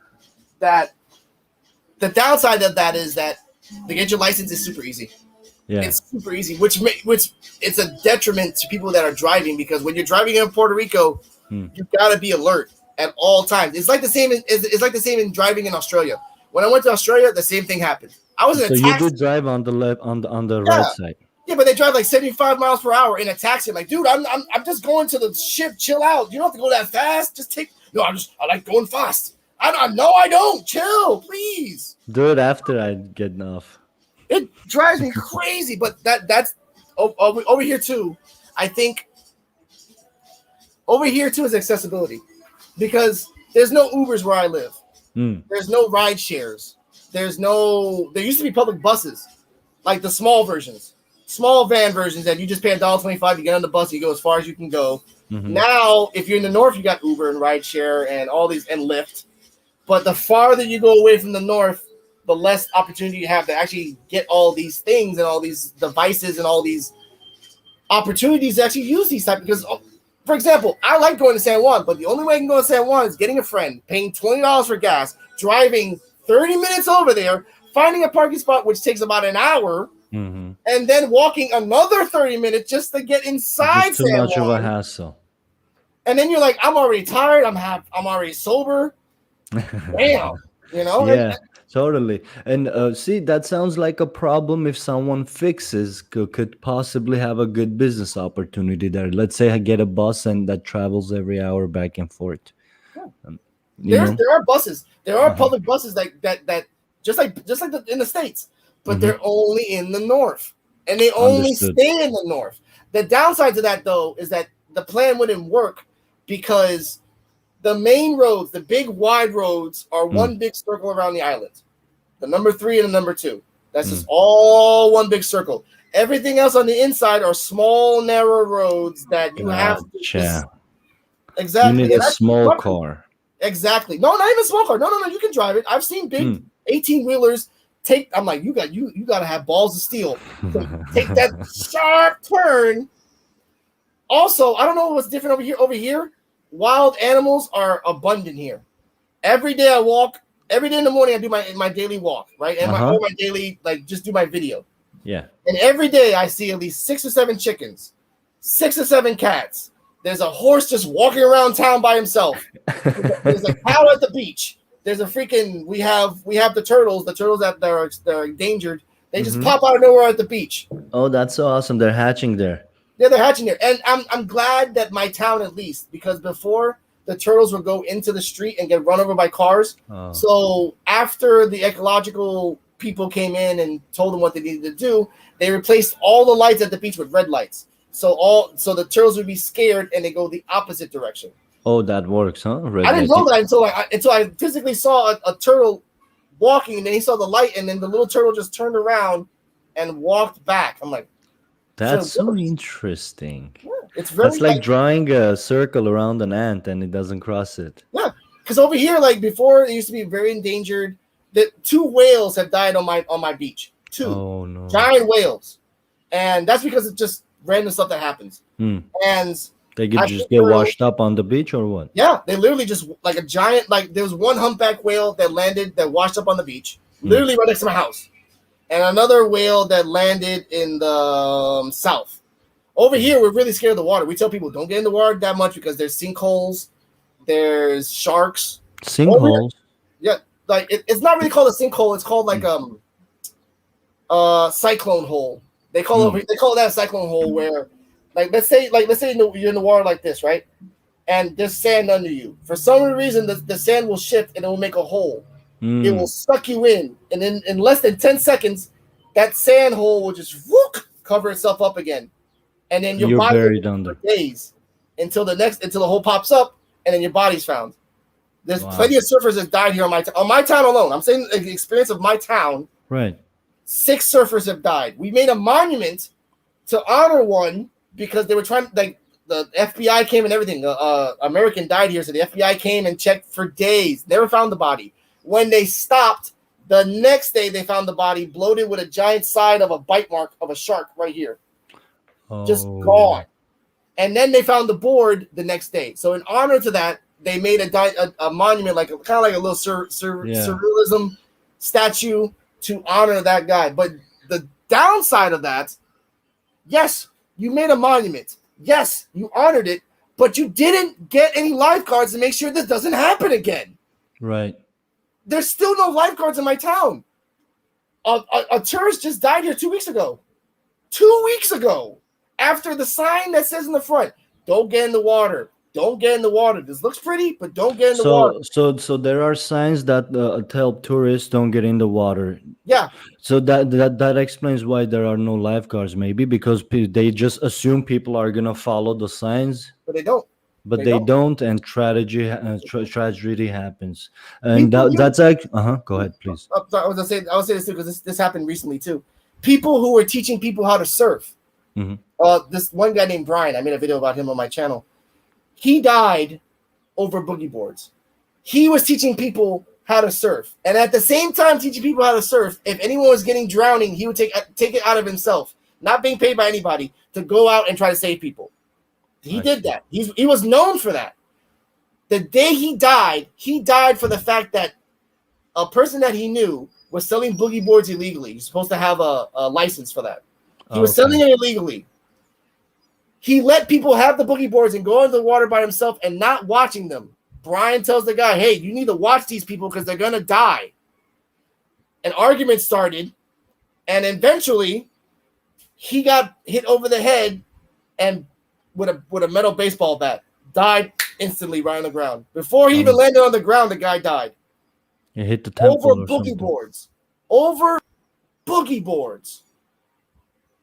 that the downside of that is that to get your license is super easy. Yeah. It's super easy, which it's a detriment to people that are driving because when you're driving in Puerto Rico, you gotta be alert at all times. It's like the same. It's like the same in driving in Australia. When I went to Australia, the same thing happened. I was in So a you taxi. do drive on the left on the Yeah, right side. yeah, but they drive like 75 miles per hour in a taxi. I'm like, dude, I'm just going to the ship. Chill out. You don't have to go that fast. Just take. No, I like going fast. No, I don't. Chill, please. Do it after I get off. It drives me crazy, but that's over here too. I think over here too is accessibility because there's no Ubers where I live. There's no ride shares. There used to be public buses, like the small versions, small van versions that you just pay $1.25. You get on the bus, you go as far as you can go. Now, if you're in the north, you got Uber and rideshare and all these and Lyft. But the farther you go away from the north, the less opportunity you have to actually get all these things and all these devices and all these opportunities to actually use these type. Because, for example, I like going to San Juan, but the only way I can go to San Juan is getting a friend, paying $20 for gas, driving 30 minutes over there, finding a parking spot, which takes about an hour, and then walking another 30 minutes just to get inside Just too San much of a Juan. hassle. And then you're like, I'm already tired. I'm already sober. Damn, you know? Yeah, totally. And see, that sounds like a problem if someone fixes could possibly have a good business opportunity there. Let's say I get a bus and that travels every hour back and forth. You know? There are buses. There are public buses that just like in the States, but they're only in the north, and they only Understood. stay in the north. The downside to that, though, is that the plan wouldn't work because the main roads, the big wide roads, are one big circle around the island. The number 3 and the number 2. That's just all one big circle. Everything else on the inside are small, narrow roads that you have to just Gotcha. You exactly. need And a that's small car. exactly. No, not even small car. No. You can drive it. I've seen big 18-wheelers take. I'm like, you got to have balls of steel to take that sharp turn. Also, I don't know what's different over here. Over here, wild animals are abundant here. Every day I walk. Every day in the morning I do my daily walk, right? And my daily just do my video. Yeah. And every day I see at least 6 or 7 chickens, 6 or 7 cats. There's a horse just walking around town by himself. There's a cow at the beach. There's a freaking we have the turtles that are endangered. They just pop out of nowhere at the beach. Oh, that's so awesome. They're hatching there. Yeah, they're hatching there. And I'm glad that my town, at least, because before the turtles would go into the street and get run over by cars. Oh. So after the ecological people came in and told them what they needed to do, they replaced all the lights at the beach with red lights. So the turtles would be scared and they go the opposite direction. Oh, that works, huh? I didn't know that until I physically saw a turtle walking, and then he saw the light, and then the little turtle just turned around and walked back. I'm like, that's so interesting. Yeah, it's very. That's like drawing a circle around an ant and it doesn't cross it. Yeah, because over here, like before, it used to be very endangered. The 2 whales have died on my beach. 2 Oh no! Giant whales, and that's because it's just random stuff that happens. And they could just get washed up on the beach or what? Yeah, they literally just like a giant. Like there was one humpback whale that washed up on the beach, literally right next to my house, and another whale that landed in the south. Over here, we're really scared of the water. We tell people don't get in the water that much because there's sinkholes, there's sharks. Sinkholes? Yeah, like it's not really called a sinkhole. It's called like cyclone hole. They call that a cyclone hole where, let's say you're in the water like this, right? And there's sand under you. For some reason, the sand will shift and it will make a hole. It will suck you in, and then in less than 10 seconds, that sand hole will just cover itself up again. And then your body buried under for days until the hole pops up, and then your body's found. There's plenty of surfers that died here on my town alone. I'm saying the experience of my town. Right. 6 surfers have died. We made a monument to honor one because they were trying. Like the FBI came and everything. American died here, so the FBI came and checked for days. Never found the body. When they stopped, the next day they found the body bloated with a giant side of a bite mark of a shark right here. Just gone. And then they found the board the next day. So in honor to that, they made a monument, kind of like a little surrealism statue to honor that guy. But the downside of that, yes, you made a monument. Yes, you honored it, but you didn't get any lifeguards to make sure this doesn't happen again. Right. There's still no lifeguards in my town. A tourist just died here 2 weeks ago. 2 weeks ago. After the sign that says in the front, don't get in the water. Don't get in the water. This looks pretty, but don't get in the water. So there are signs that tell tourists don't get in the water. Yeah. So that explains why there are no lifeguards, maybe because they just assume people are gonna follow the signs. But they don't. They don't, and tragedy happens. And that's like, go ahead, please. Sorry, I was say this too because this happened recently too. People who were teaching people how to surf. This one guy named Brian, I made a video about him on my channel. He died over boogie boards. He was teaching people how to surf, and at the same time teaching people how to surf, if anyone was getting drowning, he would take it out of himself, not being paid by anybody, to go out and try to save people. He did that. He was known for that. The day he died for the fact that a person that he knew was selling boogie boards illegally. You're supposed to have a license for that. He was selling it illegally. He let people have the boogie boards and go into the water by himself and not watching them. Brian tells the guy, hey, you need to watch these people because they're going to die. An argument started, and eventually he got hit over the head and with a metal baseball bat. Died instantly right on the ground. Before he even landed on the ground, the guy died. It hit the temple over boogie boards. Over boogie boards.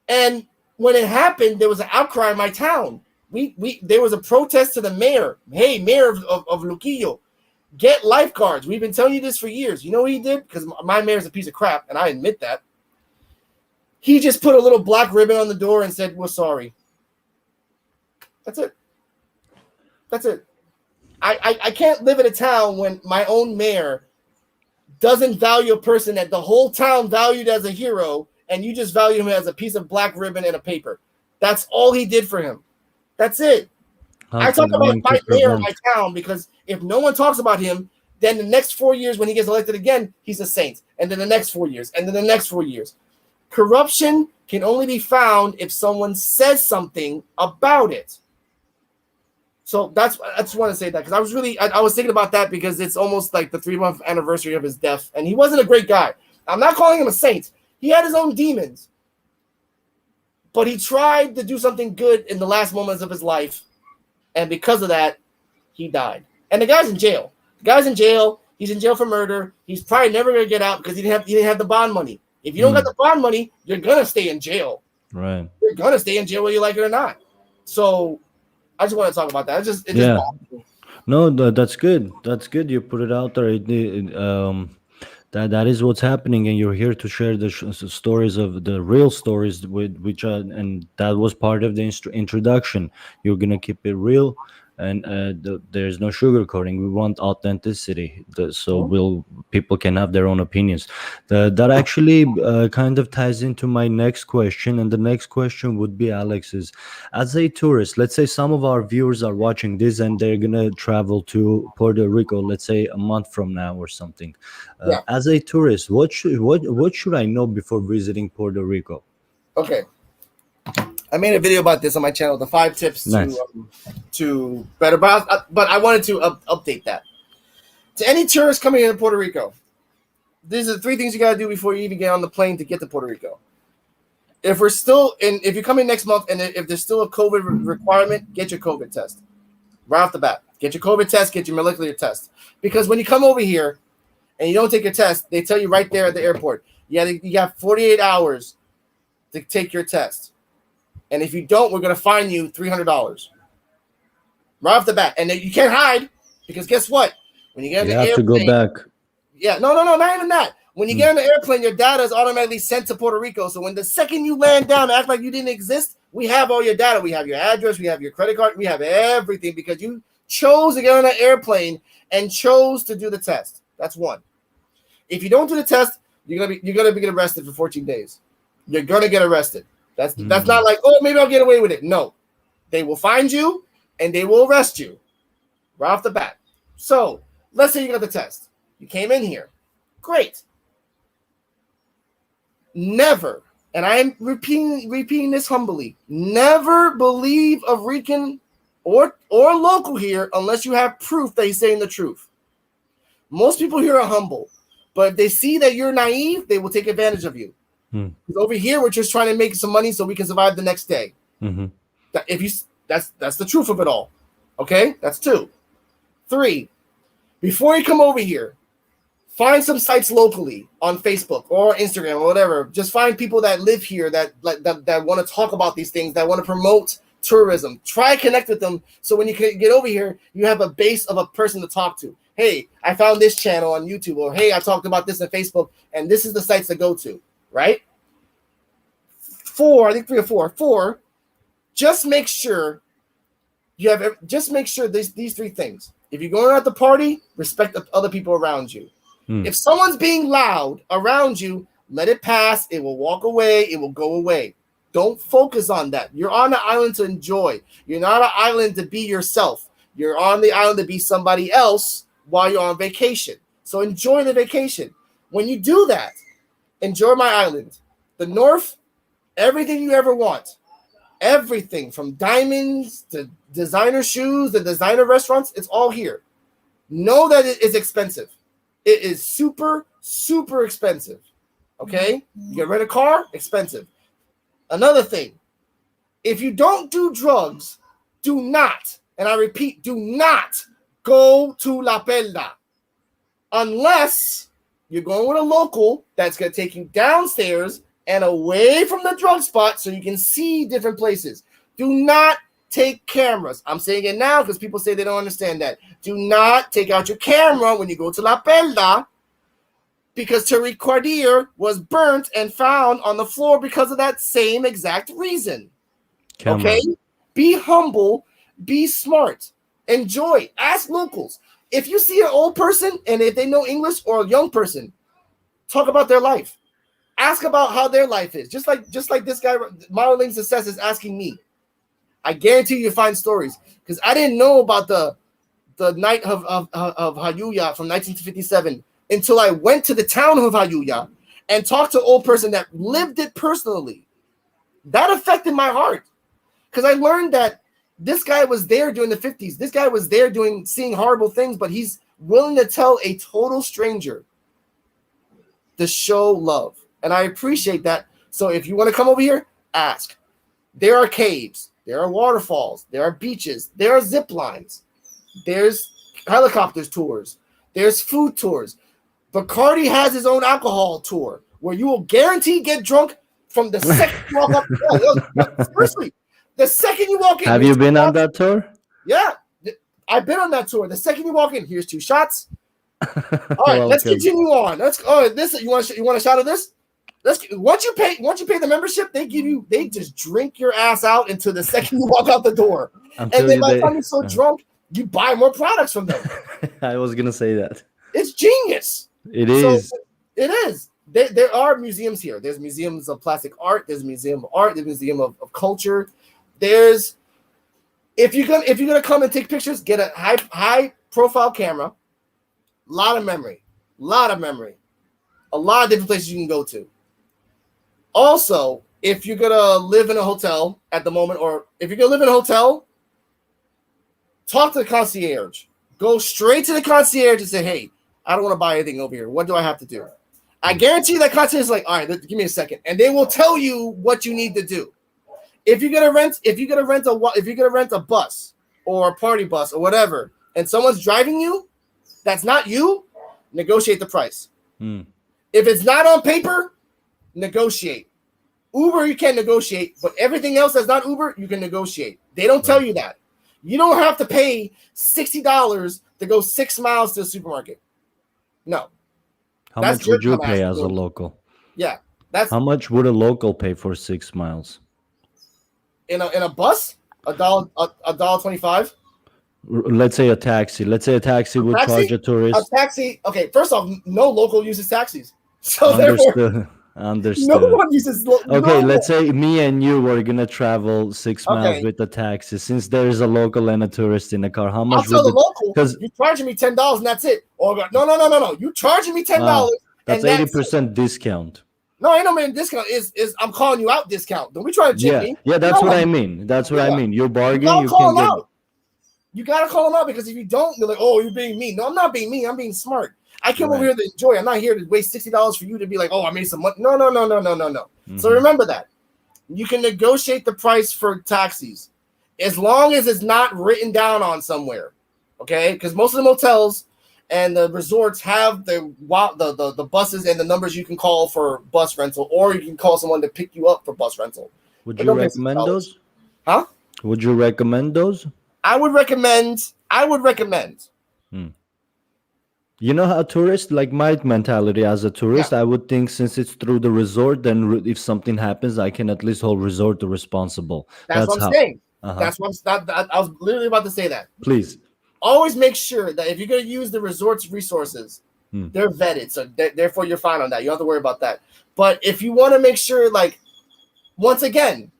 And when it happened, there was an outcry in my town. There was a protest to the mayor. Hey, mayor of Luquillo, get lifeguards. We've been telling you this for years. You know what he did? Because my mayor's a piece of crap, and I admit that. He just put a little black ribbon on the door and said, "We're sorry." That's it. That's it. I can't live in a town when my own mayor doesn't value a person that the whole town valued as a hero, and you just value him as a piece of black ribbon and a paper. That's all he did for him. That's it. How I talk about convenient my to mayor of prevent. my town because if no one talks about him, then the next 4 years when he gets elected again, he's a saint. And then the next 4 years, and then the next 4 years. Corruption can only be found if someone says something about it. So I just want to say that because I was thinking about that because it's almost like the 3-month anniversary of his death, and he wasn't a great guy. I'm not calling him a saint. He had his own demons, but he tried to do something good in the last moments of his life, and because of that, he died. And the guy's in jail. The guy's in jail. He's in jail for murder. He's probably never gonna get out because he didn't have the bond money. If you don't got the bond money, you're gonna stay in jail. Right. You're gonna stay in jail whether you like it or not. So I just want to talk about that. It just Yeah. bothers me. No, that's good. That's good. You put it out there. That is what's happening, and you're here to share the stories of the real stories with which and that was part of the introduction. You're gonna keep it real, and there's no sugarcoating. We want authenticity, so people can have their own opinions. That actually kind of ties into my next question, and the next question would be, Alex, is as a tourist, let's say some of our viewers are watching this and they're gonna travel to Puerto Rico, let's say a month from now or something. Yeah. As a tourist, what should I know before visiting Puerto Rico? Okay. I made a video about this on my channel, the 5 tips Nice. to better, but I wanted to update that. To any tourist coming into Puerto Rico, these are the 3 things you got to do before you even get on the plane to get to Puerto Rico. If you're coming next month and if there's still a COVID requirement, get your COVID test. Right off the bat. Get your COVID test, get your molecular test. Because when you come over here and you don't take your test, they tell you right there at the airport, you got 48 hours to take your test. And if you don't, we're going to fine you $300. Right off the bat. And you can't hide because guess what? When you get in You the have airplane, to go back. Yeah, no, not even that. When you get on the airplane, your data is automatically sent to Puerto Rico. So when the second you land down and act like you didn't exist, we have all your data. We have your address, we have your credit card, we have everything because you chose to get on an airplane and chose to do the test. That's one. If you don't do the test, you're gonna be get arrested for 14 days. You're gonna get arrested. That's not like, oh, maybe I'll get away with it. No, they will find you and they will arrest you right off the bat. So let's say you got the test. You came in here. Great. Never, and I am repeating this humbly, never believe a Rican or local here unless you have proof that he's saying the truth. Most people here are humble, but if they see that you're naive, they will take advantage of you. Over here, we're just trying to make some money so we can survive the next day. That's the truth of it all. Okay, that's 2. 3, before you come over here, find some sites locally on Facebook or Instagram or whatever. Just find people that live here that want to talk about these things, that want to promote tourism. Try to connect with them so when you get over here, you have a base of a person to talk to. Hey, I found this channel on YouTube, or hey, I talked about this on Facebook, and this is the sites to go to, right? 4, I think 3 or 4. 4, just make sure these 3 things. If you're going out to party, respect the other people around you. If someone's being loud around you, let it pass. It will walk away. It will go away. Don't focus on that. You're on the island to enjoy. You're not on an island to be yourself. You're on the island to be somebody else while you're on vacation. So enjoy the vacation. When you do that, enjoy my island. The North, everything you ever want. Everything from diamonds to designer shoes, the designer restaurants, it's all here. Know that it is expensive. It is super, super expensive. Okay? You get rent a car, expensive. Another thing, if you don't do drugs, do not, and I repeat, do not go to La Perla unless you're going with a local that's going to take you downstairs and away from the drug spot so you can see different places. Do not take cameras. I'm saying it now because people say they don't understand that. Do not take out your camera when you go to La Perla because Tariq Quardier was burnt and found on the floor because of that same exact reason. Camera. Okay? Be humble, be smart, enjoy, ask locals. If you see an old person and if they know English or a young person, talk about their life. Ask about how their life is. Just like this guy, Modeling Success, is asking me. I guarantee you find stories because I didn't know about the night of Hayuya from 1957 until I went to the town of Hayuya and talked to an old person that lived it personally. That affected my heart because I learned that this guy was there during the 50s. This guy was there seeing horrible things, but he's willing to tell a total stranger to show love. And I appreciate that. So if you want to come over here, ask. There are caves. There are waterfalls. There are beaches. There are zip lines. There's helicopter tours. There's food tours. Bacardi has his own alcohol tour where you will guarantee get drunk from the second you walk up. Seriously, the second you walk in. Have you been on that tour? Yeah, I've been on that tour. The second you walk in, here's 2 shots. All right, let's continue on. This you want a shot of this? Once you pay the membership, they just drink your ass out until the second you walk out the door. And then by the time you're so drunk, you buy more products from them. I was gonna say that. It's genius. It is. So, it is. There are museums here. There's museums of plastic art. There's a museum of art. There's a museum of culture. There's if you're gonna come and take pictures, get a high profile camera. A lot of memory. A lot of different places you can go to. Also, if you're gonna live in a hotel at the moment, or if you're gonna live in a hotel, talk to the concierge. Go straight to the concierge and say, "Hey, I don't want to buy anything over here. What do I have to do?" I guarantee that concierge is like, "All right, give me a second," and they will tell you what you need to do. If you're gonna rent a bus or a party bus or whatever, and someone's driving you, that's not you. Negotiate the price. If it's not on paper, negotiate. Uber, you can't negotiate, but everything else that's not Uber, you can negotiate. They don't tell you that. You don't have to pay $60 to go 6 miles to the supermarket. No. How much would you pay as a local? Yeah. How much would a local pay for 6 miles? In a bus? $1.25? Let's say a taxi. Let's say a taxi would charge a tourist. A taxi. Okay, first off, no local uses taxis. So Understood. No one uses. Let's say me and you were gonna travel 6 miles with a taxi. Since there is a local and a tourist in the car, how much? I'll tell the local. You're charging me $10 and that's it. Or no. You charging me $10. That's 80% discount. No, ain't no man discount. Is I'm calling you out discount. Don't be trying to cheat me. Yeah, that's what I mean. That's what I mean. You bargain. You call them out. You gotta call them out because if you don't, they're like, "Oh, you're being mean." No, I'm not being mean. I'm being smart. I came over here to enjoy. I'm not here to waste $60 for you to be like, "Oh, I made some money." No. Mm-hmm. So remember that. You can negotiate the price for taxis as long as it's not written down on somewhere. Okay? Because most of the motels and the resorts have the buses and the numbers you can call for bus rental, or you can call someone to pick you up for bus rental. Would you recommend those? Huh? Would you recommend those? I would recommend. You know how tourists, like my mentality as a tourist, I would think since it's through the resort, then if something happens, I can at least hold resort responsible. That's what I'm saying. That's what I was literally about to say that. Please. Always make sure that if you're going to use the resort's resources, they're vetted. So therefore, you're fine on that. You don't have to worry about that. But if you want to make sure, like, once again,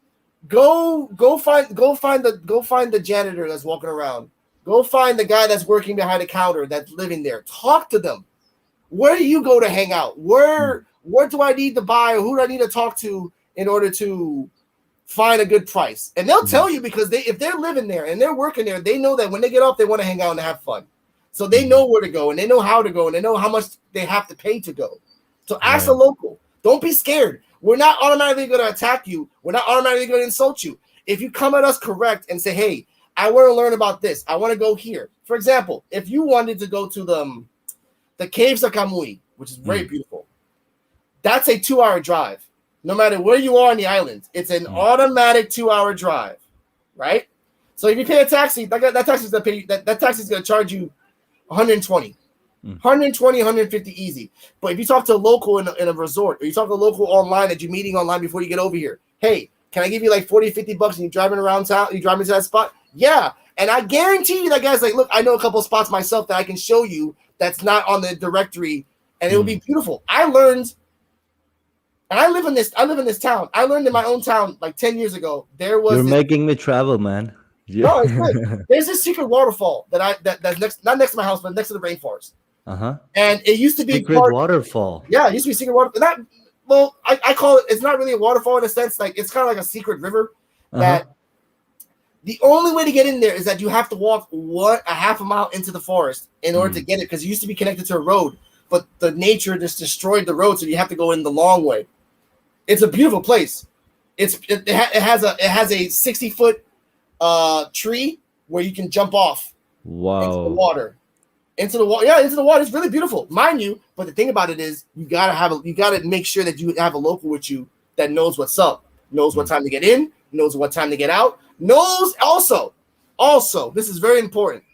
go find the janitor that's walking around. Go find the guy that's working behind the counter that's living there. Talk to them. Where do you go to hang out? What do I need to buy? Who do I need to talk to in order to find a good price? And they'll tell you because if they're living there and they're working there, they know that when they get off, they want to hang out and have fun. So they know where to go and they know how to go and they know how much they have to pay to go. So ask a local. Don't be scared. We're not automatically going to attack you. We're not automatically going to insult you. If you come at us correct and say, "Hey, I want to learn about this. I want to go here." For example, if you wanted to go to the caves of Kamui, which is very beautiful, that's a 2-hour drive. No matter where you are on the island, it's an automatic 2-hour drive, right? So if you pay a taxi, that taxi is going to charge you $120. Mm. 120, 150 easy. But if you talk to a local in a resort, or you talk to a local online that you're meeting online before you get over here, hey, can I give you like 40, 50 bucks and you're driving around town, you driving to that spot? Yeah. And I guarantee you that guy's like, look, I know a couple of spots myself that I can show you that's not on the directory, and it will be beautiful. I learned, and I live in this town. I learned in my own town like 10 years ago. There You're was this, making me travel, man. Yeah. no, it's good. There's this secret waterfall that's next, not next to my house, but next to the rainforest. Uh-huh. And it used to be Secret part, waterfall. yeah, it used to be secret water. Not, well, I call it, it's not really a waterfall in a sense. Like, it's kind of like a secret river Uh-huh. that the only way to get in there is that you have to walk a half a mile into the forest in order to get it, because it used to be connected to a road, but the nature just destroyed the road, so you have to go in the long way. It's a beautiful place. It has a 60-foot tree where you can jump off into the Wow. water. Into the water, yeah, into the water. It's really beautiful, mind you. But the thing about it is, you gotta make sure that you have a local with you that knows what's up, knows what time to get in, knows what time to get out, knows also this is very important.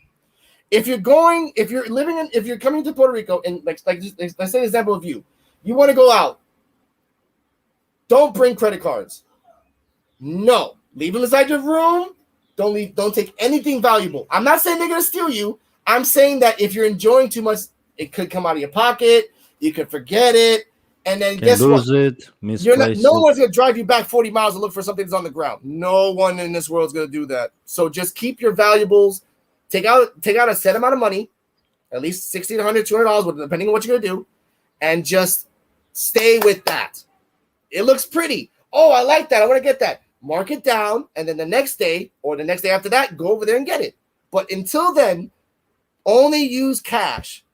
If you're coming to Puerto Rico, and like let's say an example of you want to go out, don't bring credit cards. No, leave them inside your room. Don't take anything valuable. I'm not saying they're gonna steal you. I'm saying that if you're enjoying too much, it could come out of your pocket. You could forget it, and then Can guess what? lose it, You're not. misplace No it. one's gonna drive you back 40 miles to look for something that's on the ground. No one in this world is gonna do that. So just keep your valuables. Take out a set amount of money, at least $60 to $100, $200, depending on what you're gonna do, and just stay with that. It looks pretty. Oh, I like that. I want to get that. Mark it down, and then the next day or the next day after that, go over there and get it. But until then, only use cash.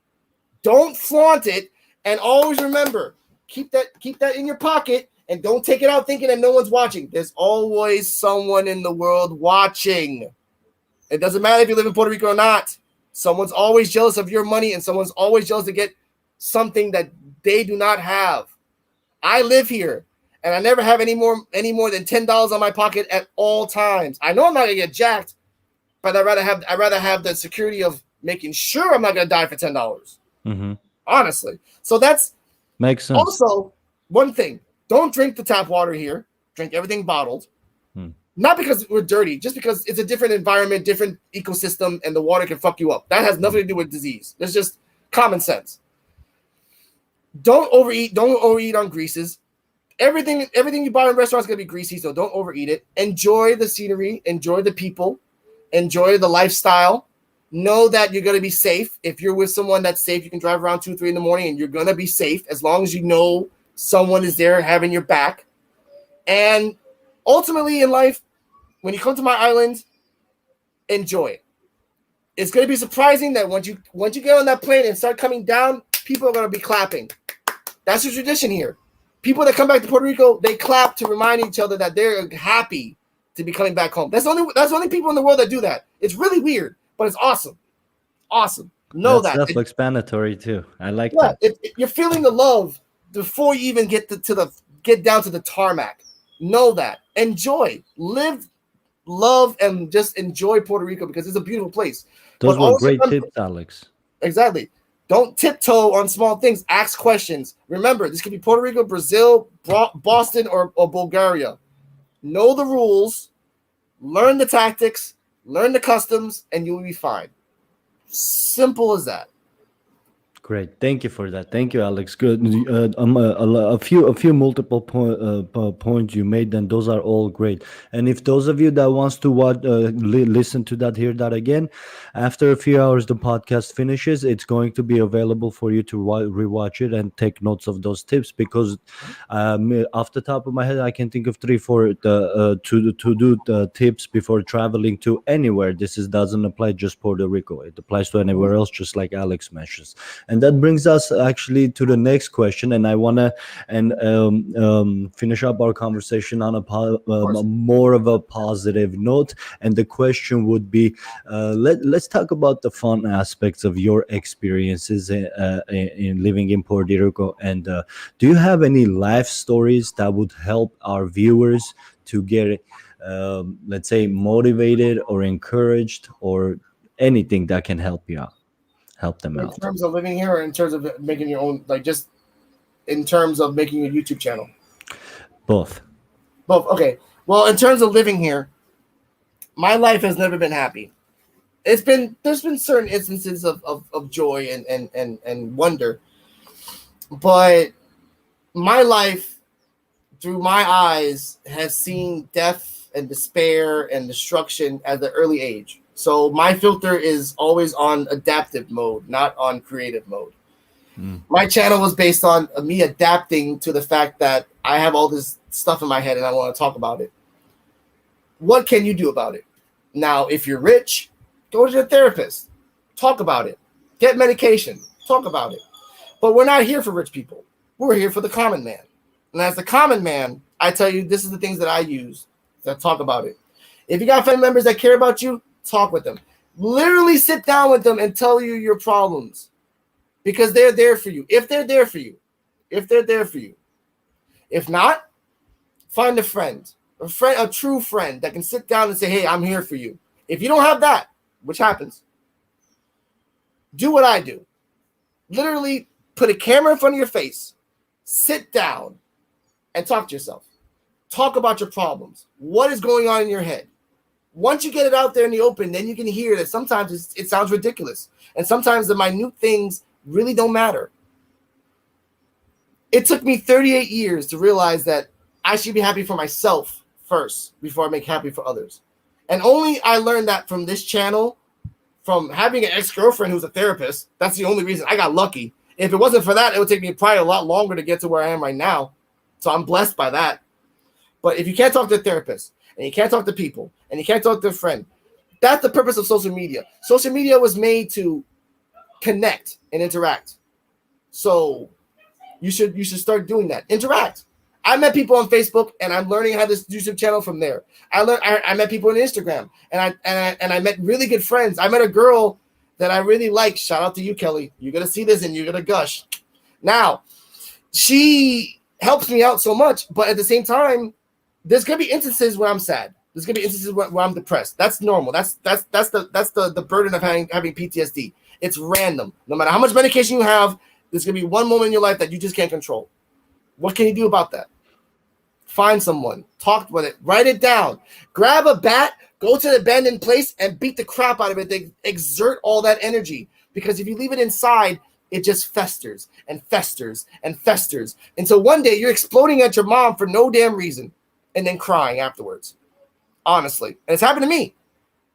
Don't flaunt it, and always remember, keep that in your pocket, and don't take it out thinking that no one's watching. There's always someone in the world watching. It doesn't matter if you live in Puerto Rico or not. Someone's always jealous of your money, and someone's always jealous to get something that they do not have. I live here, and I never have any more than $10 on my pocket at all times. I know I'm not gonna get jacked, but I'd rather have the security of making sure I'm not gonna die for $10. Mm-hmm. Honestly, so that's Makes sense. also one thing. Don't drink the tap water here. Drink everything bottled. Not because we're dirty, just because it's a different environment, different ecosystem, and the water can fuck you up. That has nothing to do with disease. It's just common sense. Don't overeat. Don't overeat on greases. Everything you buy in restaurants is gonna be greasy, so don't overeat it. Enjoy the scenery. Enjoy the people. Enjoy the lifestyle. Know that you're gonna be safe. If you're with someone that's safe, you can drive around 2, 3 in the morning, and you're gonna be safe as long as you know someone is there having your back. And ultimately in life, when you come to my island, enjoy it. It's going to be surprising that once you get on that plane and start coming down, people are going to be clapping. That's the tradition here. People that come back to Puerto Rico, they clap to remind each other that they're happy to be coming back home. That's the only people in the world that do that. It's really weird, but it's awesome. Awesome. Know That's that. self-explanatory too. I like Yeah, that. you're feeling the love before you even get get down to the tarmac. Know that. Enjoy. Live, love, and just enjoy Puerto Rico because it's a beautiful place. Those But were always great remember, tips, Alex. exactly. Don't tiptoe on small things. Ask questions. Remember, this could be Puerto Rico, Brazil, Boston, or Bulgaria. Know the rules, learn the tactics, learn the customs, and you'll be fine. Simple as that. Great, thank you for that. Thank you, Alex. Good. A few multiple points you made, and those are all great. And if those of you that wants to watch, listen to that, hear that again, after a few hours the podcast finishes, it's going to be available for you to rewatch it and take notes of those tips. Because off the top of my head, I can think of 3, 4 to do the tips before traveling to anywhere. This doesn't apply just Puerto Rico. It applies to anywhere else, just like Alex mentions. And that brings us actually to the next question, and I want to finish up our conversation on more of a positive note. And the question would be, let's talk about the fun aspects of your experiences in living in Puerto Rico. And do you have any life stories that would help our viewers to get, let's say, motivated or encouraged, or anything that can help help them In out. terms of living here, or in terms of making your own, like just in terms of making a YouTube channel? Both. Both. Okay. Well, in terms of living here, my life has never been happy. There's been certain instances of joy and wonder, but my life through my eyes has seen death and despair and destruction at the early age. So my filter is always on adaptive mode, not on creative mode. My channel was based on me adapting to the fact that I have all this stuff in my head and I want to talk about it. What can you do about it? Now, if you're rich, go to the therapist, talk about it, get medication, talk about it. But we're not here for rich people. We're here for the common man. And as the common man, I tell you, this is the things that I use to talk about it. If you got family members that care about you, talk with them. Literally sit down with them and tell you your problems, because they're there for you. If they're there for you. If not, find a friend, a true friend that can sit down and say, hey, I'm here for you. If you don't have that, which happens, do what I do. Literally put a camera in front of your face, sit down and talk to yourself. Talk about your problems. What is going on in your head? Once you get it out there in the open, then you can hear that sometimes it sounds ridiculous. And sometimes the minute things really don't matter. It took me 38 years to realize that I should be happy for myself first before I make happy for others. And only I learned that from this channel, from having an ex-girlfriend who's a therapist. That's the only reason. I got lucky. If it wasn't for that, it would take me probably a lot longer to get to where I am right now. So I'm blessed by that. But if you can't talk to a therapist, and you can't talk to people, and you can't talk to a friend, that's the purpose of social media. Social media was made to connect and interact. So you should start doing that. Interact. I met people on Facebook, and I'm learning how this YouTube channel from there. I met people on Instagram, and I met really good friends. I met a girl that I really like. Shout out to you, Kelly. You're gonna see this and you're gonna gush. Now, she helps me out so much, but at the same time, there's gonna be instances where I'm sad. There's gonna be instances where I'm depressed. That's normal. That's the burden of having PTSD. It's random. No matter how much medication you have, there's gonna be one moment in your life that you just can't control. What can you do about that? Find someone, talk with it, write it down, grab a bat, go to the abandoned place and beat the crap out of it. They exert all that energy, because if you leave it inside, it just festers and festers and festers. And so one day you're exploding at your mom for no damn reason and then crying afterwards. Honestly. And it's happened to me.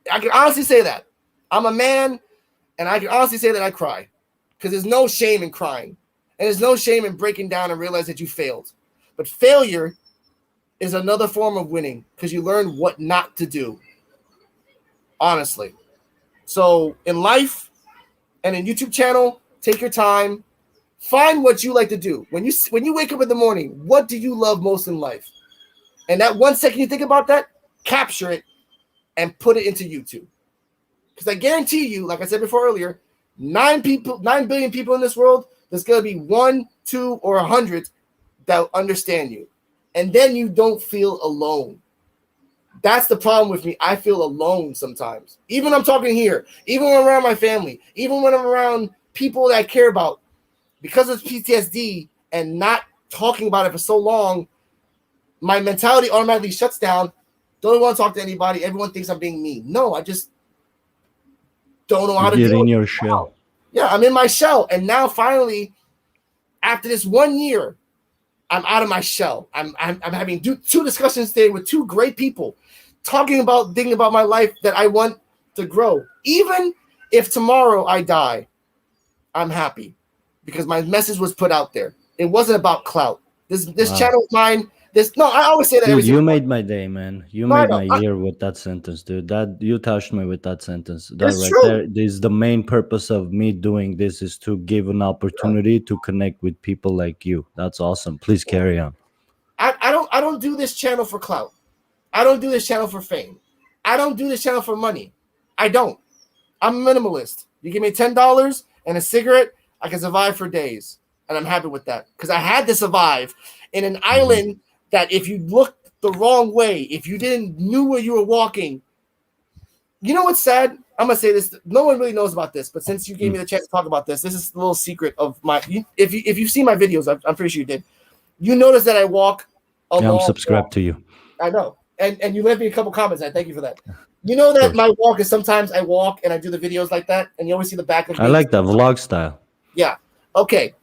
I can honestly say that. I'm a man, and I can honestly say that I cry, because there's no shame in crying. And there's no shame in breaking down and realize that you failed. But failure is another form of winning, because you learn what not to do. Honestly. So in life and in YouTube channel, take your time. Find what you like to do. When you wake up in the morning, what do you love most in life? And that 1 second you think about that, capture it and put it into YouTube. Because I guarantee you, like I said before earlier, 9 billion people in this world, there's going to be 1, 2, or 100 that understand you. And then you don't feel alone. That's the problem with me. I feel alone sometimes. Even when I'm talking here, even when I'm around my family, even when I'm around people that I care about, because of PTSD and not talking about it for so long, my mentality automatically shuts down. Don't want to talk to anybody. Everyone thinks I'm being mean. No, I just don't know how to Get deal in with your it. shell. Yeah, I'm in my shell. And now finally, after this 1 year, I'm out of my shell. I'm having two discussions today with 2 great people, thinking about my life that I want to grow. Even if tomorrow I die, I'm happy, because my message was put out there. It wasn't about clout. This Wow. channel of mine. I always say that every Dude, you single made my day, man. You No, I made know. my year with that sentence, dude. That you touched me with that sentence. That It's right true. there is the main purpose of me doing this, is to give an opportunity to connect with people like you. That's awesome. Please carry on. I don't do this channel for clout. I don't do this channel for fame. I don't do this channel for money. I don't. I'm a minimalist. You give me $10 and a cigarette, I can survive for days. And I'm happy with that, because I had to survive in an island that if you looked the wrong way, if you didn't knew where you were walking, you know what's sad? I'm gonna say this. No one really knows about this, but since you gave me the chance to talk about this, this is a little secret of my. If you've seen my videos, I'm pretty sure you did. You notice that I walk a Yeah, I'm long subscribed walk. to you. I know, and you left me a couple comments. I thank you for that. You know Of that course. my walk is sometimes I walk and I do the videos like that, and you always see the back of I me. like that vlog style. Yeah. Okay.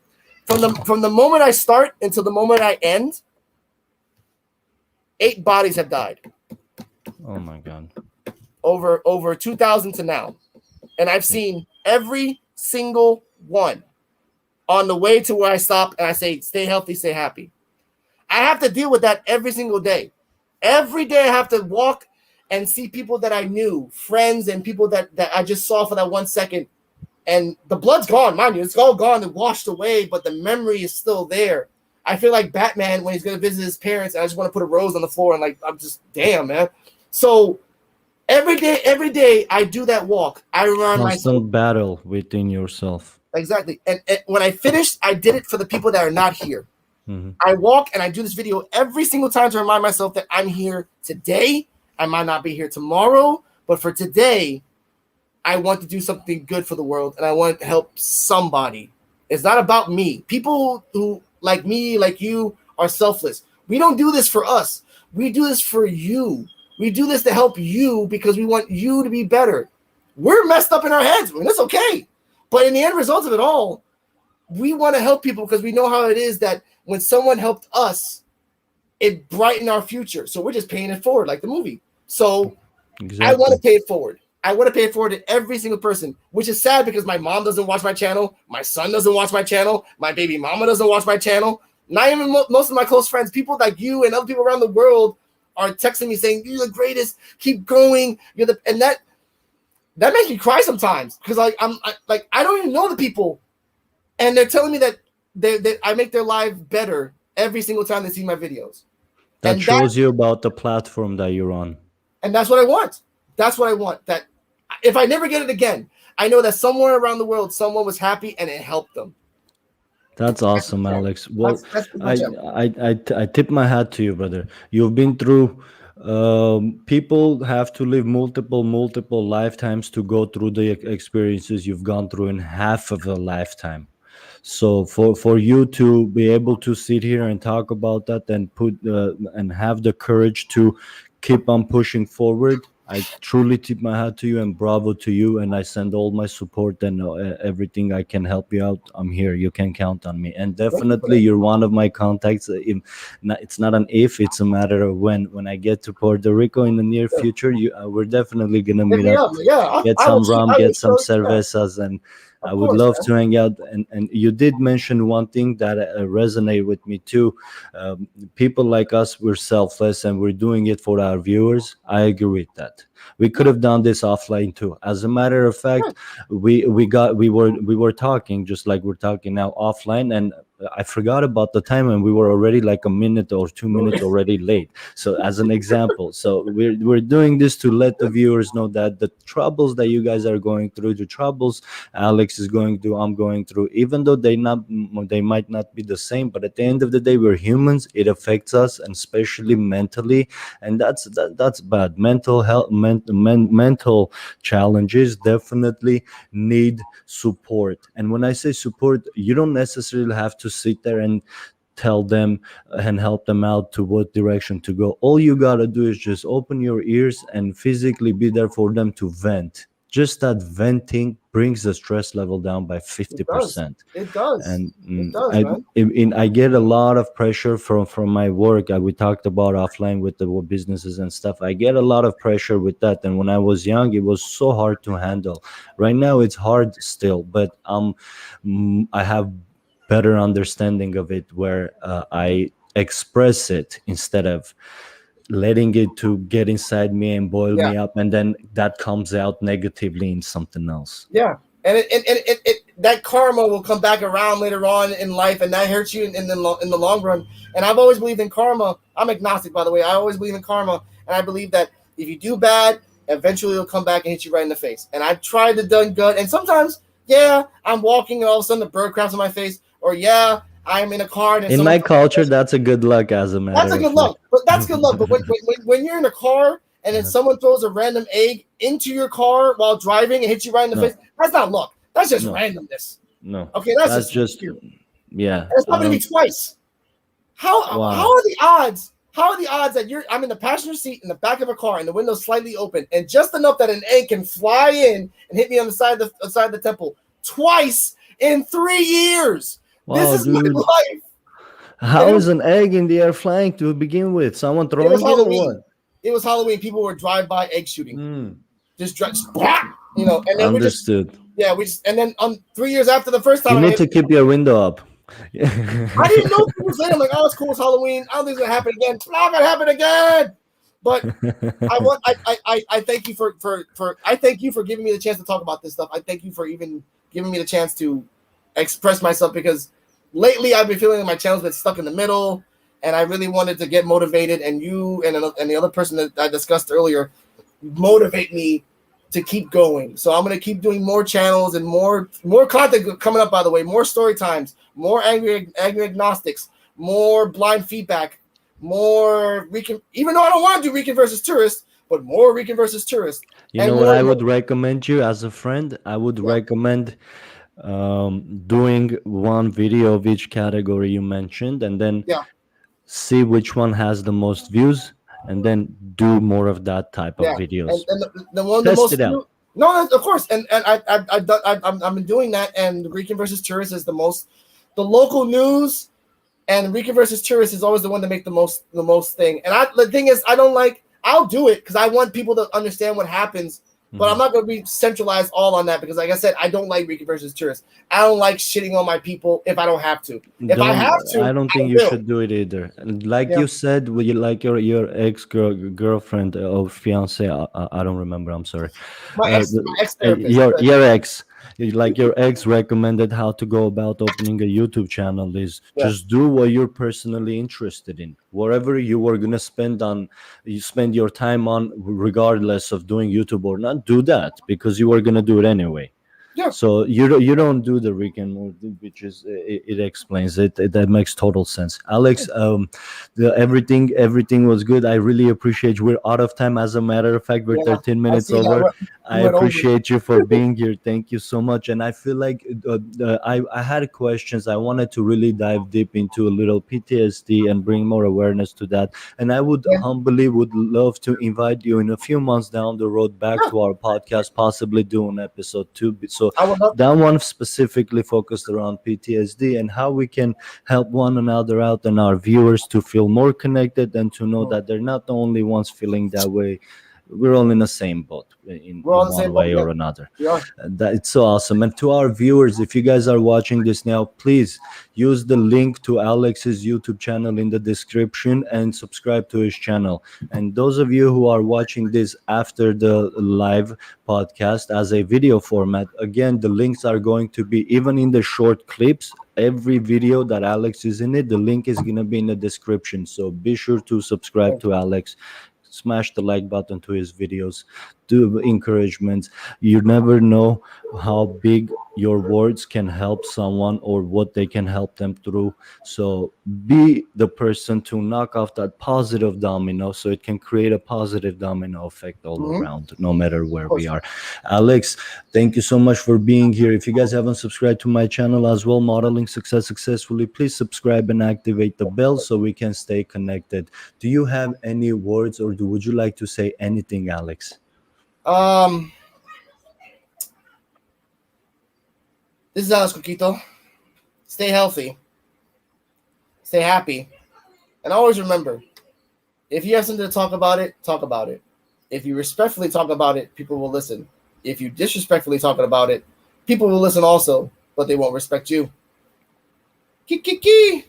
From the moment I start until the moment I end, 8 bodies have died Oh my god. over 2000 to now, and I've seen every single one on the way to where I stop and I say, "Stay healthy, stay happy." I have to deal with that every single day. Every day I have to walk and see people that I knew, friends and people that I just saw for that 1 second. And the blood's gone, mind you. It's all gone and washed away, but the memory is still there. I feel like Batman when he's going to visit his parents, and I just want to put a rose on the floor and like, I'm just, damn, man. So every day I do that walk. I remind myself. Constant battle within yourself. Exactly. And when I finished, I did it for the people that are not here. Hmm. I walk and I do this video every single time to remind myself that I'm here today. I might not be here tomorrow, but for today, I want to do something good for the world and I want to help somebody. It's not about me. People who like me, like you, are selfless. We don't do this for us. We do this for you. We do this to help you because we want you to be better. We're messed up in our heads. I mean, that's okay. But in the end result of it all, we want to help people because we know how it is that when someone helped us, it brightened our future. So we're just paying it forward like the movie. So I want to Exactly. pay it forward. I want to pay it forward to every single person, which is sad because my mom doesn't watch my channel. My son doesn't watch my channel. My baby mama doesn't watch my channel. Not even most of my close friends, people like you and other people around the world are texting me saying, "You're the greatest. Keep going." You're the and that makes me cry sometimes because I don't even know the people, and they're telling me that I make their life better every single time they see my videos, That and that shows you about the platform that you're on. and that's what I want. That's what I want. That if I never get it again, I know that somewhere around the world, someone was happy and it helped them. That's That's awesome, the gem. Alex. Well, That's my I, gem. I tip my hat to you, brother. You've been through. People have to live multiple lifetimes to go through the experiences you've gone through in half of a lifetime. So for you to be able to sit here and talk about that and put and have the courage to keep on pushing forward, I truly tip my hat to you and bravo to you, and I send all my support and everything I can help you out. I'm here, you can count on me, and Thank you for definitely that. you're one of my contacts. It's not an if, it's a matter of when I get to Puerto Rico in the near Yeah. future, we're definitely gonna Hit meet me up, up. Yeah, get I will. some rum, I will get some show you. Yeah, cervezas, and I of would course, love man. to hang out. And you did mention one thing that resonate with me too. People like us, we're selfless and we're doing it for our viewers. I agree with that. We could Yeah, have done this offline too. As a matter of yeah. fact, we were talking just like we're talking now offline, and I forgot about the time, and we were already like a minute or 2 minutes already late. So as an example, so we're doing this to let the viewers know that the troubles that you guys are going through, the troubles Alex is going through, I'm going through, even though they might not be the same, but at the end of the day, we're humans. It affects us, and especially mentally, and that's bad. Mental health, mental challenges definitely need support. And when I say support, you don't necessarily have to sit there and tell them and help them out to what direction to go. All you gotta do is just open your ears and physically be there for them to vent. Just that venting brings the stress level down by It does. 50%. It does. And It does, man. I get a lot of pressure from my work. We talked about offline with the businesses and stuff. I get a lot of pressure with that, and when I was young, it was so hard to handle. Right now, it's hard still, but I have better understanding of it where I express it instead of letting it to get inside me and boil Yeah, me up, and then that comes out negatively in something else. yeah. And that karma will come back around later on in life, and that hurts you in the long run. And I've always believed in karma. I'm agnostic, by the way. I always believe in karma, and I believe that if you do bad, eventually it'll come back and hit you right in the face. And I've tried to done good, and sometimes, yeah, I'm walking and all of a sudden the bird craps on my face, or yeah, I'm in a car and In someone. my culture, that's a good luck, as a That's matter a good of fact. luck, but that's good luck. But when you're in a car and then someone throws a random egg into your car while driving and hits you right in the face, that's not luck. That's just randomness. No. Okay, that's just weird. Yeah. And it's happened to me twice. How are the odds? How are the odds that I'm in the passenger seat in the back of a car and the window's slightly open and just enough that an egg can fly in and hit me on the side of the temple twice in 3 years? Wow, this is dude. my life. How is an egg in the air flying to begin with? Someone throwing it or what? It was Halloween. People were drive-by egg shooting. Just you know, and then understood. And then 3 years after the first time, you need to keep your window up. I didn't know people saying, I'm like, oh, it's cool, it's Halloween. I don't think it's gonna happen again. It's not gonna happen again. But I thank you for I thank you for giving me the chance to talk about this stuff. I thank you for even giving me the chance to express myself, because lately I've been feeling like my channel's been stuck in the middle, and I really wanted to get motivated, and you and the other person that I discussed earlier motivate me to keep going. So I'm going to keep doing more channels and more content coming up, by the way, more story times, more angry agnostics, more blind feedback, more Rican, even though I don't want to do Rican versus tourist, but more Rican versus tourist. You know what I would recommend you as a friend? I would recommend doing one video of each category you mentioned, and then see which one has the most views, and then do more of that type of videos. And the one the most views, no, of course, and I've been doing that. And Rican versus tourist is the local news, and Rican versus tourist is always the one to make the most thing. And the thing is, I'll do it because I want people to understand what happens. But I'm not going to be centralized all on that, because, like I said, I don't like Rican versus tourist. I don't like shitting on my people if I don't have to. If I have to, I don't think you should do it either. Like you said, like your girlfriend or fiance, I don't remember. I'm sorry. My ex-therapist. Your ex. Like your ex recommended how to go about opening a YouTube channel is just do what you're personally interested in. Whatever you were gonna spend your time on, regardless of doing YouTube or not, do that, because you were gonna do it anyway. Yeah. So you don't do the Rican move, which is it explains it. That makes total sense. Alex, everything was good. I really appreciate. We're out of time. As a matter of fact, we're 13 minutes over. I appreciate you for being here. Thank you so much. And I feel like I had questions. I wanted to really dive deep into a little PTSD and bring more awareness to that. And I would humbly would love to invite you in a few months down the road back to our podcast, possibly do an episode 2. So that one specifically focused around PTSD and how we can help one another out and our viewers to feel more connected and to know that they're not the only ones feeling that way. We're all in the same boat in one way or another. It's so awesome. And to our viewers, if you guys are watching this now, please use the link to Alex's YouTube channel in the description and subscribe to his channel. And those of you who are watching this after the live podcast as a video format, again, the links are going to be even in the short clips. Every video that Alex is in it, the link is going to be in the description. So be sure to subscribe to Alex. Smash the like button to his videos, do encouragements. You never know how big your words can help someone or what they can help them through. So be the person to knock off that positive domino so it can create a positive domino effect all around, no matter where we are. Alex, thank you so much for being here. If you guys haven't subscribed to my channel as well, Modeling Success Successfully, please subscribe and activate the bell so we can stay connected. Do you have any words, or would you like to say anything, Alex? This is Alex Coquito. Stay healthy. Stay happy. And always remember, if you have something to talk about it, talk about it. If you respectfully talk about it, people will listen. If you disrespectfully talk about it, people will listen also, but they won't respect you. Kiki.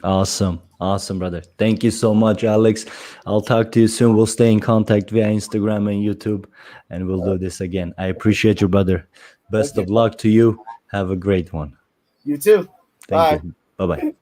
Awesome, brother. Thank you so much, Alex. I'll talk to you soon. We'll stay in contact via Instagram and YouTube, and we'll do this again. I appreciate you, brother. Best of luck to you. Have a great one. You too. Thank you. Bye-bye.